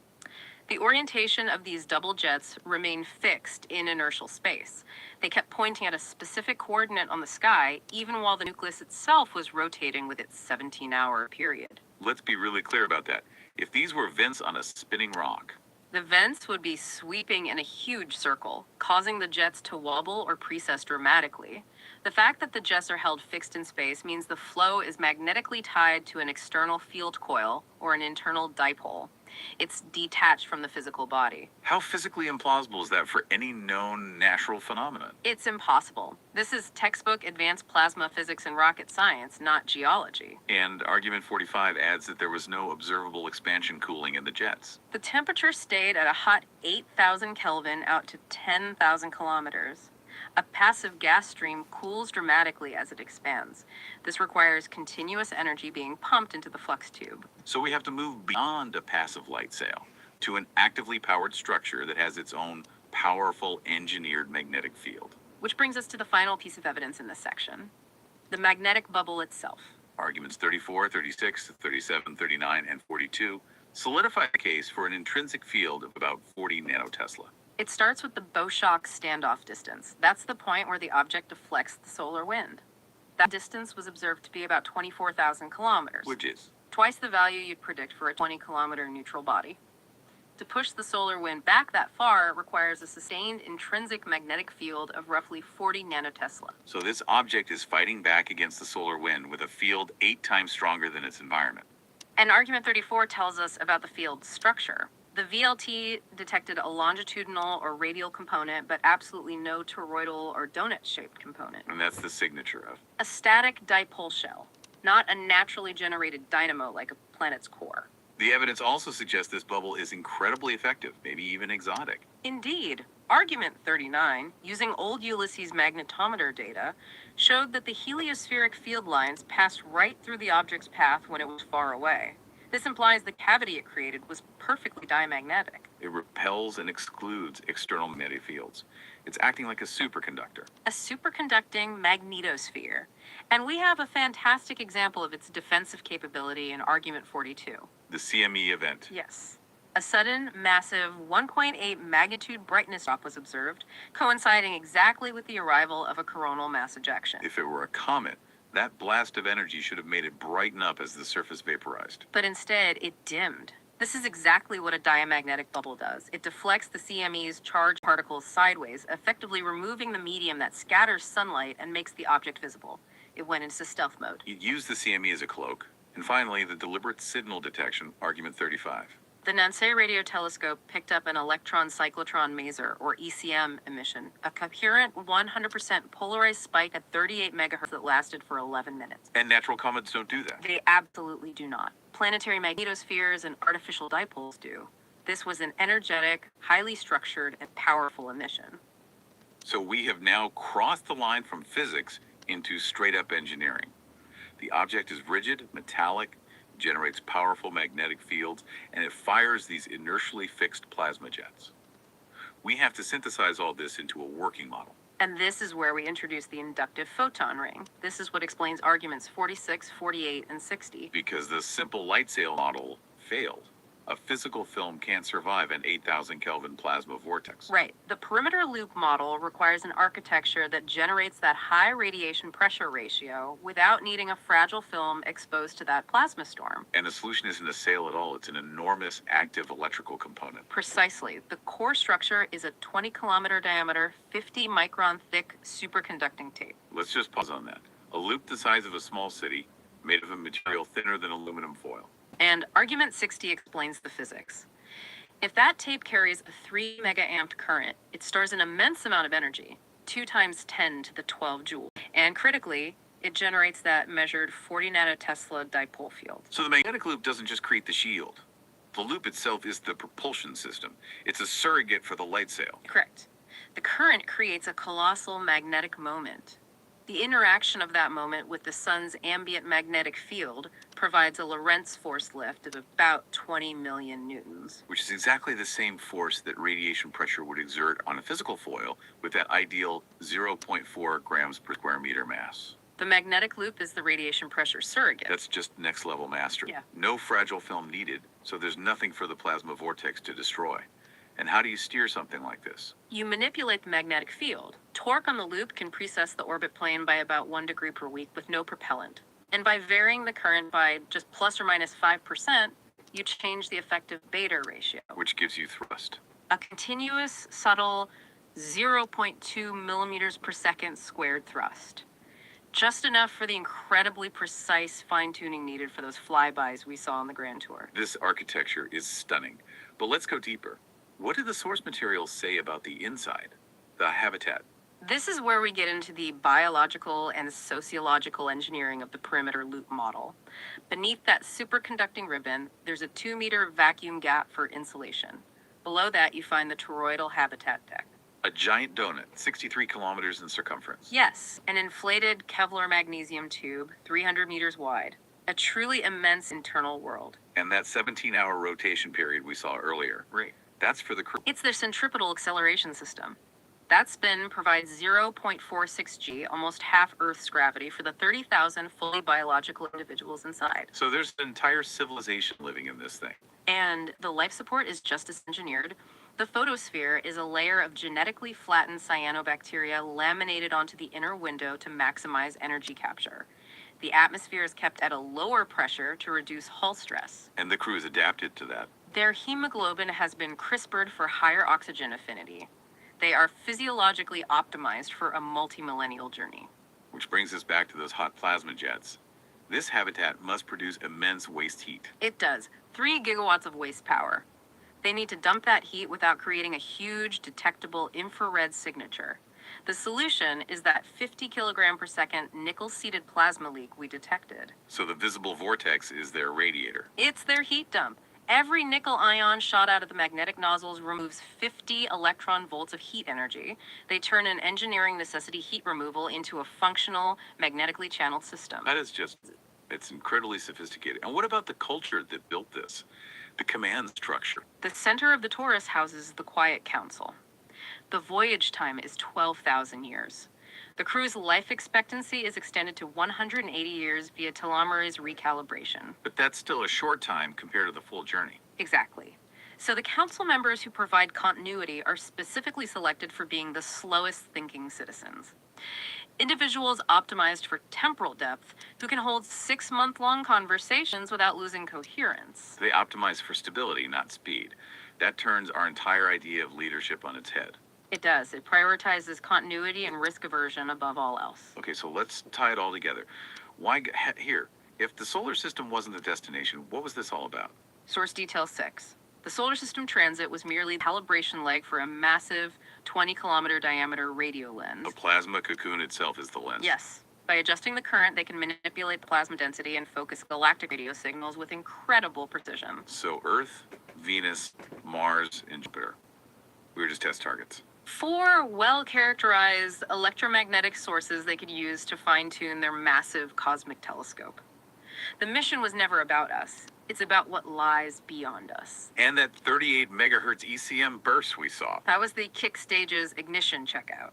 The orientation of these double jets remained fixed in inertial space. They kept pointing at a specific coordinate on the sky, even while the nucleus itself was rotating with its 17-hour period. Let's be really clear about that. If these were vents on a spinning rock, the vents would be sweeping in a huge circle, causing the jets to wobble or precess dramatically. The fact that the jets are held fixed in space means the flow is magnetically tied to an external field coil or an internal dipole. It's detached from the physical body. How physically implausible is that for any known natural phenomenon? It's impossible. This is textbook advanced plasma physics and rocket science, not geology. And argument 45 adds that there was no observable expansion cooling in the jets. The temperature stayed at a hot 8,000 Kelvin out to 10,000 kilometers. A passive gas stream cools dramatically as it expands. This requires continuous energy being pumped into the flux tube. So we have to move beyond a passive light sail to an actively powered structure that has its own powerful engineered magnetic field. Which brings us to the final piece of evidence in this section, the magnetic bubble itself. Arguments 34, 36, 37, 39, and 42 solidify the case for an intrinsic field of about 40 nanotesla. It starts with the Bosch standoff distance. That's the point where the object deflects the solar wind. That distance was observed to be about 24,000 kilometers. Which is twice the value you'd predict for a 20-kilometer neutral body. To push the solar wind back that far requires a sustained intrinsic magnetic field of roughly 40 nanotesla. So this object is fighting back against the solar wind with a field 8 times stronger than its environment. And argument 34 tells us about the field's structure. The VLT detected a longitudinal or radial component, but absolutely no toroidal or donut-shaped component. And that's the signature of a static dipole shell, not a naturally generated dynamo like a planet's core. The evidence also suggests this bubble is incredibly effective, maybe even exotic. Indeed, argument 39, using old Ulysses magnetometer data, showed that the heliospheric field lines passed right through the object's path when it was far away. This implies the cavity it created was perfectly diamagnetic. It repels and excludes external magnetic fields. It's acting like a superconductor. A superconducting magnetosphere. And we have a fantastic example of its defensive capability in argument 42. The CME event. Yes. A sudden, massive 1.8 magnitude brightness drop was observed, coinciding exactly with the arrival of a coronal mass ejection. If it were a comet, that blast of energy should have made it brighten up as the surface vaporized. But instead, it dimmed. This is exactly what a diamagnetic bubble does. It deflects the CME's charged particles sideways, effectively removing the medium that scatters sunlight and makes the object visible. It went into stealth mode. It used the CME as a cloak. And finally, the deliberate signal detection, argument 35. The Nancy radio telescope picked up an electron cyclotron maser, or ECM, emission, a coherent 100% polarized spike at 38 megahertz that lasted for 11 minutes. And natural comets don't do that. They absolutely do not. Planetary magnetospheres and artificial dipoles do. This was an energetic, highly structured, and powerful emission. So we have now crossed the line from physics into straight-up engineering. The object is rigid, metallic, generates powerful magnetic fields, and it fires these inertially fixed plasma jets. We have to synthesize all this into a working model. And this is where we introduce the inductive photon ring. This is what explains arguments 46, 48, and 60. Because the simple light sail model failed. A physical film can't survive an 8,000 Kelvin plasma vortex. Right. The perimeter loop model requires an architecture that generates that high radiation pressure ratio without needing a fragile film exposed to that plasma storm. And the solution isn't a sail at all. It's an enormous active electrical component. Precisely. The core structure is a 20-kilometer diameter, 50-micron thick superconducting tape. Let's just pause on that. A loop the size of a small city, made of a material thinner than aluminum foil. And argument 60 explains the physics. If that tape carries a 3 megaamp current, it stores an immense amount of energy, 2 times 10 to the 12 joule. And critically, it generates that measured 40 nanotesla dipole field. So the magnetic loop doesn't just create the shield. The loop itself is the propulsion system. It's a surrogate for the light sail. Correct. The current creates a colossal magnetic moment. The interaction of that moment with the sun's ambient magnetic field provides a Lorentz force lift of about 20 million newtons. Which is exactly the same force that radiation pressure would exert on a physical foil with that ideal 0.4 grams per square meter mass. The magnetic loop is the radiation pressure surrogate. That's just next level mastery. Yeah. No fragile film needed, so there's nothing for the plasma vortex to destroy. And how do you steer something like this? You manipulate the magnetic field. Torque on the loop can precess the orbit plane by about 1 degree per week with no propellant. And by varying the current by just plus or minus 5%, you change the effective beta ratio. Which gives you thrust. A continuous, subtle 0.2 millimeters per second squared thrust. Just enough for the incredibly precise fine-tuning needed for those flybys we saw on the Grand Tour. This architecture is stunning. But let's go deeper. What do the source materials say about the inside, the habitat? This is where we get into the biological and sociological engineering of the perimeter loop model. Beneath that superconducting ribbon, there's a 2-meter vacuum gap for insulation. Below that, you find the toroidal habitat deck. A giant donut, 63 kilometers in circumference. Yes, an inflated Kevlar magnesium tube, 300 meters wide. A truly immense internal world. And that 17-hour rotation period we saw earlier. Right. That's for the crew. It's their centripetal acceleration system. That spin provides 0.46 g, almost half Earth's gravity, for the 30,000 fully biological individuals inside. So there's an entire civilization living in this thing. And the life support is just as engineered. The photosphere is a layer of genetically flattened cyanobacteria laminated onto the inner window to maximize energy capture. The atmosphere is kept at a lower pressure to reduce hull stress. And the crew is adapted to that. Their hemoglobin has been CRISPRed for higher oxygen affinity. They are physiologically optimized for a multi-millennial journey. Which brings us back to those hot plasma jets. This habitat must produce immense waste heat. It does. 3 gigawatts of waste power. They need to dump that heat without creating a huge, detectable infrared signature. The solution is that 50 kilogram per second nickel-seated plasma leak we detected. So the visible vortex is their radiator. It's their heat dump. Every nickel ion shot out of the magnetic nozzles removes 50 electron volts of heat energy. They turn an engineering necessity heat removal into a functional, magnetically channeled system. That is just, it's incredibly sophisticated. And what about the culture that built this? The command structure. The center of the torus houses the Quiet Council. The voyage time is 12,000 years. The crew's life expectancy is extended to 180 years via telomerase recalibration. But that's still a short time compared to the full journey. Exactly. So the council members who provide continuity are specifically selected for being the slowest thinking citizens. Individuals optimized for temporal depth who can hold 6-month-long conversations without losing coherence. They optimize for stability, not speed. That turns our entire idea of leadership on its head. It does. It prioritizes continuity and risk aversion above all else. Okay, so let's tie it all together. Here, if the solar system wasn't the destination, what was this all about? Source detail 6. The solar system transit was merely the calibration leg for a massive 20-kilometer diameter radio lens. The plasma cocoon itself is the lens. Yes. By adjusting the current, they can manipulate the plasma density and focus galactic radio signals with incredible precision. So Earth, Venus, Mars, and Jupiter. We were just test targets. 4 well-characterized electromagnetic sources they could use to fine-tune their massive cosmic telescope. The mission was never about us. It's about what lies beyond us. And that 38 megahertz ECM burst we saw. That was the kick stage's ignition checkout,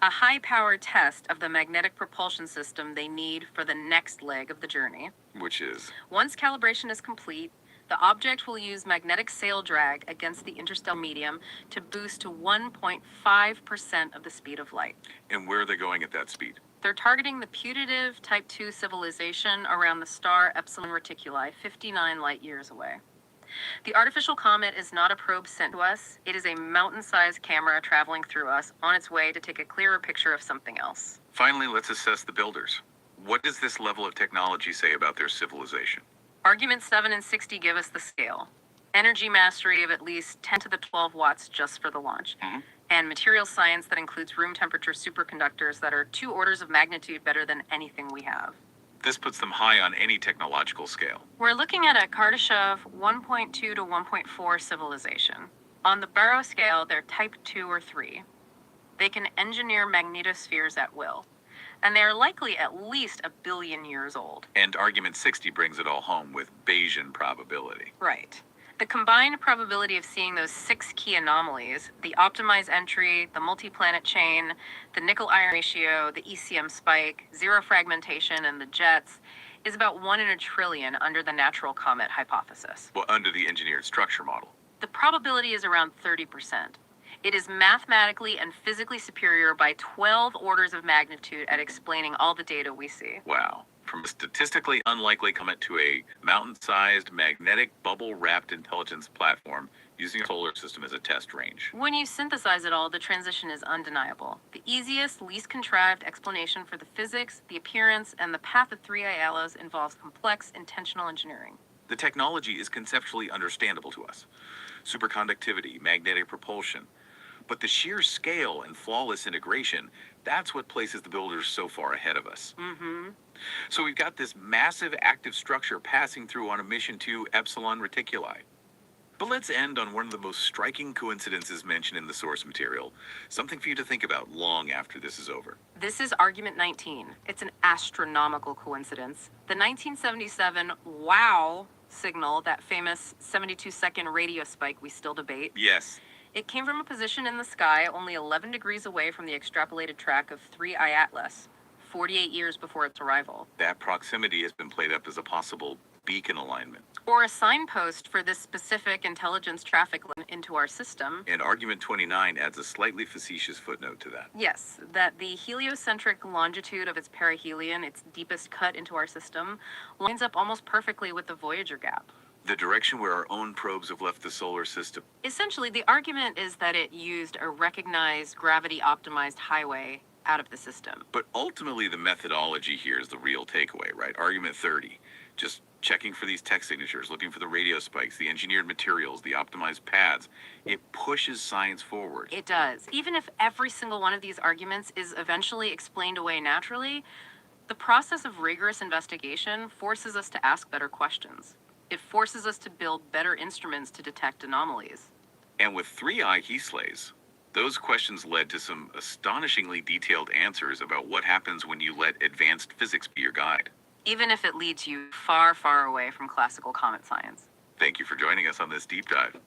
a high-power test of the magnetic propulsion system they need for the next leg of the journey. Which is? Once calibration is complete, the object will use magnetic sail drag against the interstellar medium to boost to 1.5% of the speed of light. And where are they going at that speed? They're targeting the putative Type 2 civilization around the star Epsilon Reticuli, 59 light years away. The artificial comet is not a probe sent to us. It is a mountain-sized camera traveling through us on its way to take a clearer picture of something else. Finally, let's assess the builders. What does this level of technology say about their civilization? Arguments 7 and 60 give us the scale. Energy mastery of at least 10 to the 12 watts just for the launch. And material science that includes room temperature superconductors that are 2 orders of magnitude better than anything we have. This puts them high on any technological scale. We're looking at a Kardashev 1.2 to 1.4 civilization. On the Barrow scale, they're Type 2 or 3. They can engineer magnetospheres at will. And they are likely at least 1 billion years old. And argument 60 brings it all home with Bayesian probability. Right. The combined probability of seeing those 6 key anomalies, the optimized entry, the multi-planet chain, the nickel-iron ratio, the ECM spike, zero fragmentation, and the jets, is about 1 in a trillion under the natural comet hypothesis. Well, under the engineered structure model. The probability is around 30%. It is mathematically and physically superior by 12 orders of magnitude at explaining all the data we see. Wow. From a statistically unlikely comet to a mountain-sized, magnetic, bubble-wrapped intelligence platform using a solar system as a test range. When you synthesize it all, the transition is undeniable. The easiest, least contrived explanation for the physics, the appearance, and the path of 3 Aiellos involves complex, intentional engineering. The technology is conceptually understandable to us. Superconductivity, magnetic propulsion. But the sheer scale and flawless integration, that's what places the builders so far ahead of us. So we've got this massive active structure passing through on a mission to Epsilon Reticuli. But let's end on one of the most striking coincidences mentioned in the source material, something for you to think about long after this is over. This is argument 19. It's an astronomical coincidence. The 1977 WOW signal, that famous 72-second radio spike we still debate, Yes. it came from a position in the sky only 11 degrees away from the extrapolated track of 3 I Atlas, 48 years before its arrival. That proximity has been played up as a possible beacon alignment. Or a signpost for this specific intelligence traffic lane into our system. And argument 29 adds a slightly facetious footnote to that. Yes, that the heliocentric longitude of its perihelion, its deepest cut into our system, lines up almost perfectly with the Voyager gap. The direction where our own probes have left the solar system. Essentially, the argument is that it used a recognized gravity-optimized highway out of the system. But ultimately, the methodology here is the real takeaway, right? Argument 30, just checking for these text signatures, looking for the radio spikes, the engineered materials, the optimized paths. It pushes science forward. It does. Even if every single one of these arguments is eventually explained away naturally, the process of rigorous investigation forces us to ask better questions. It forces us to build better instruments to detect anomalies. And with 3i Heasley's, those questions led to some astonishingly detailed answers about what happens when you let advanced physics be your guide. Even if it leads you far, far away from classical comet science. Thank you for joining us on this deep dive.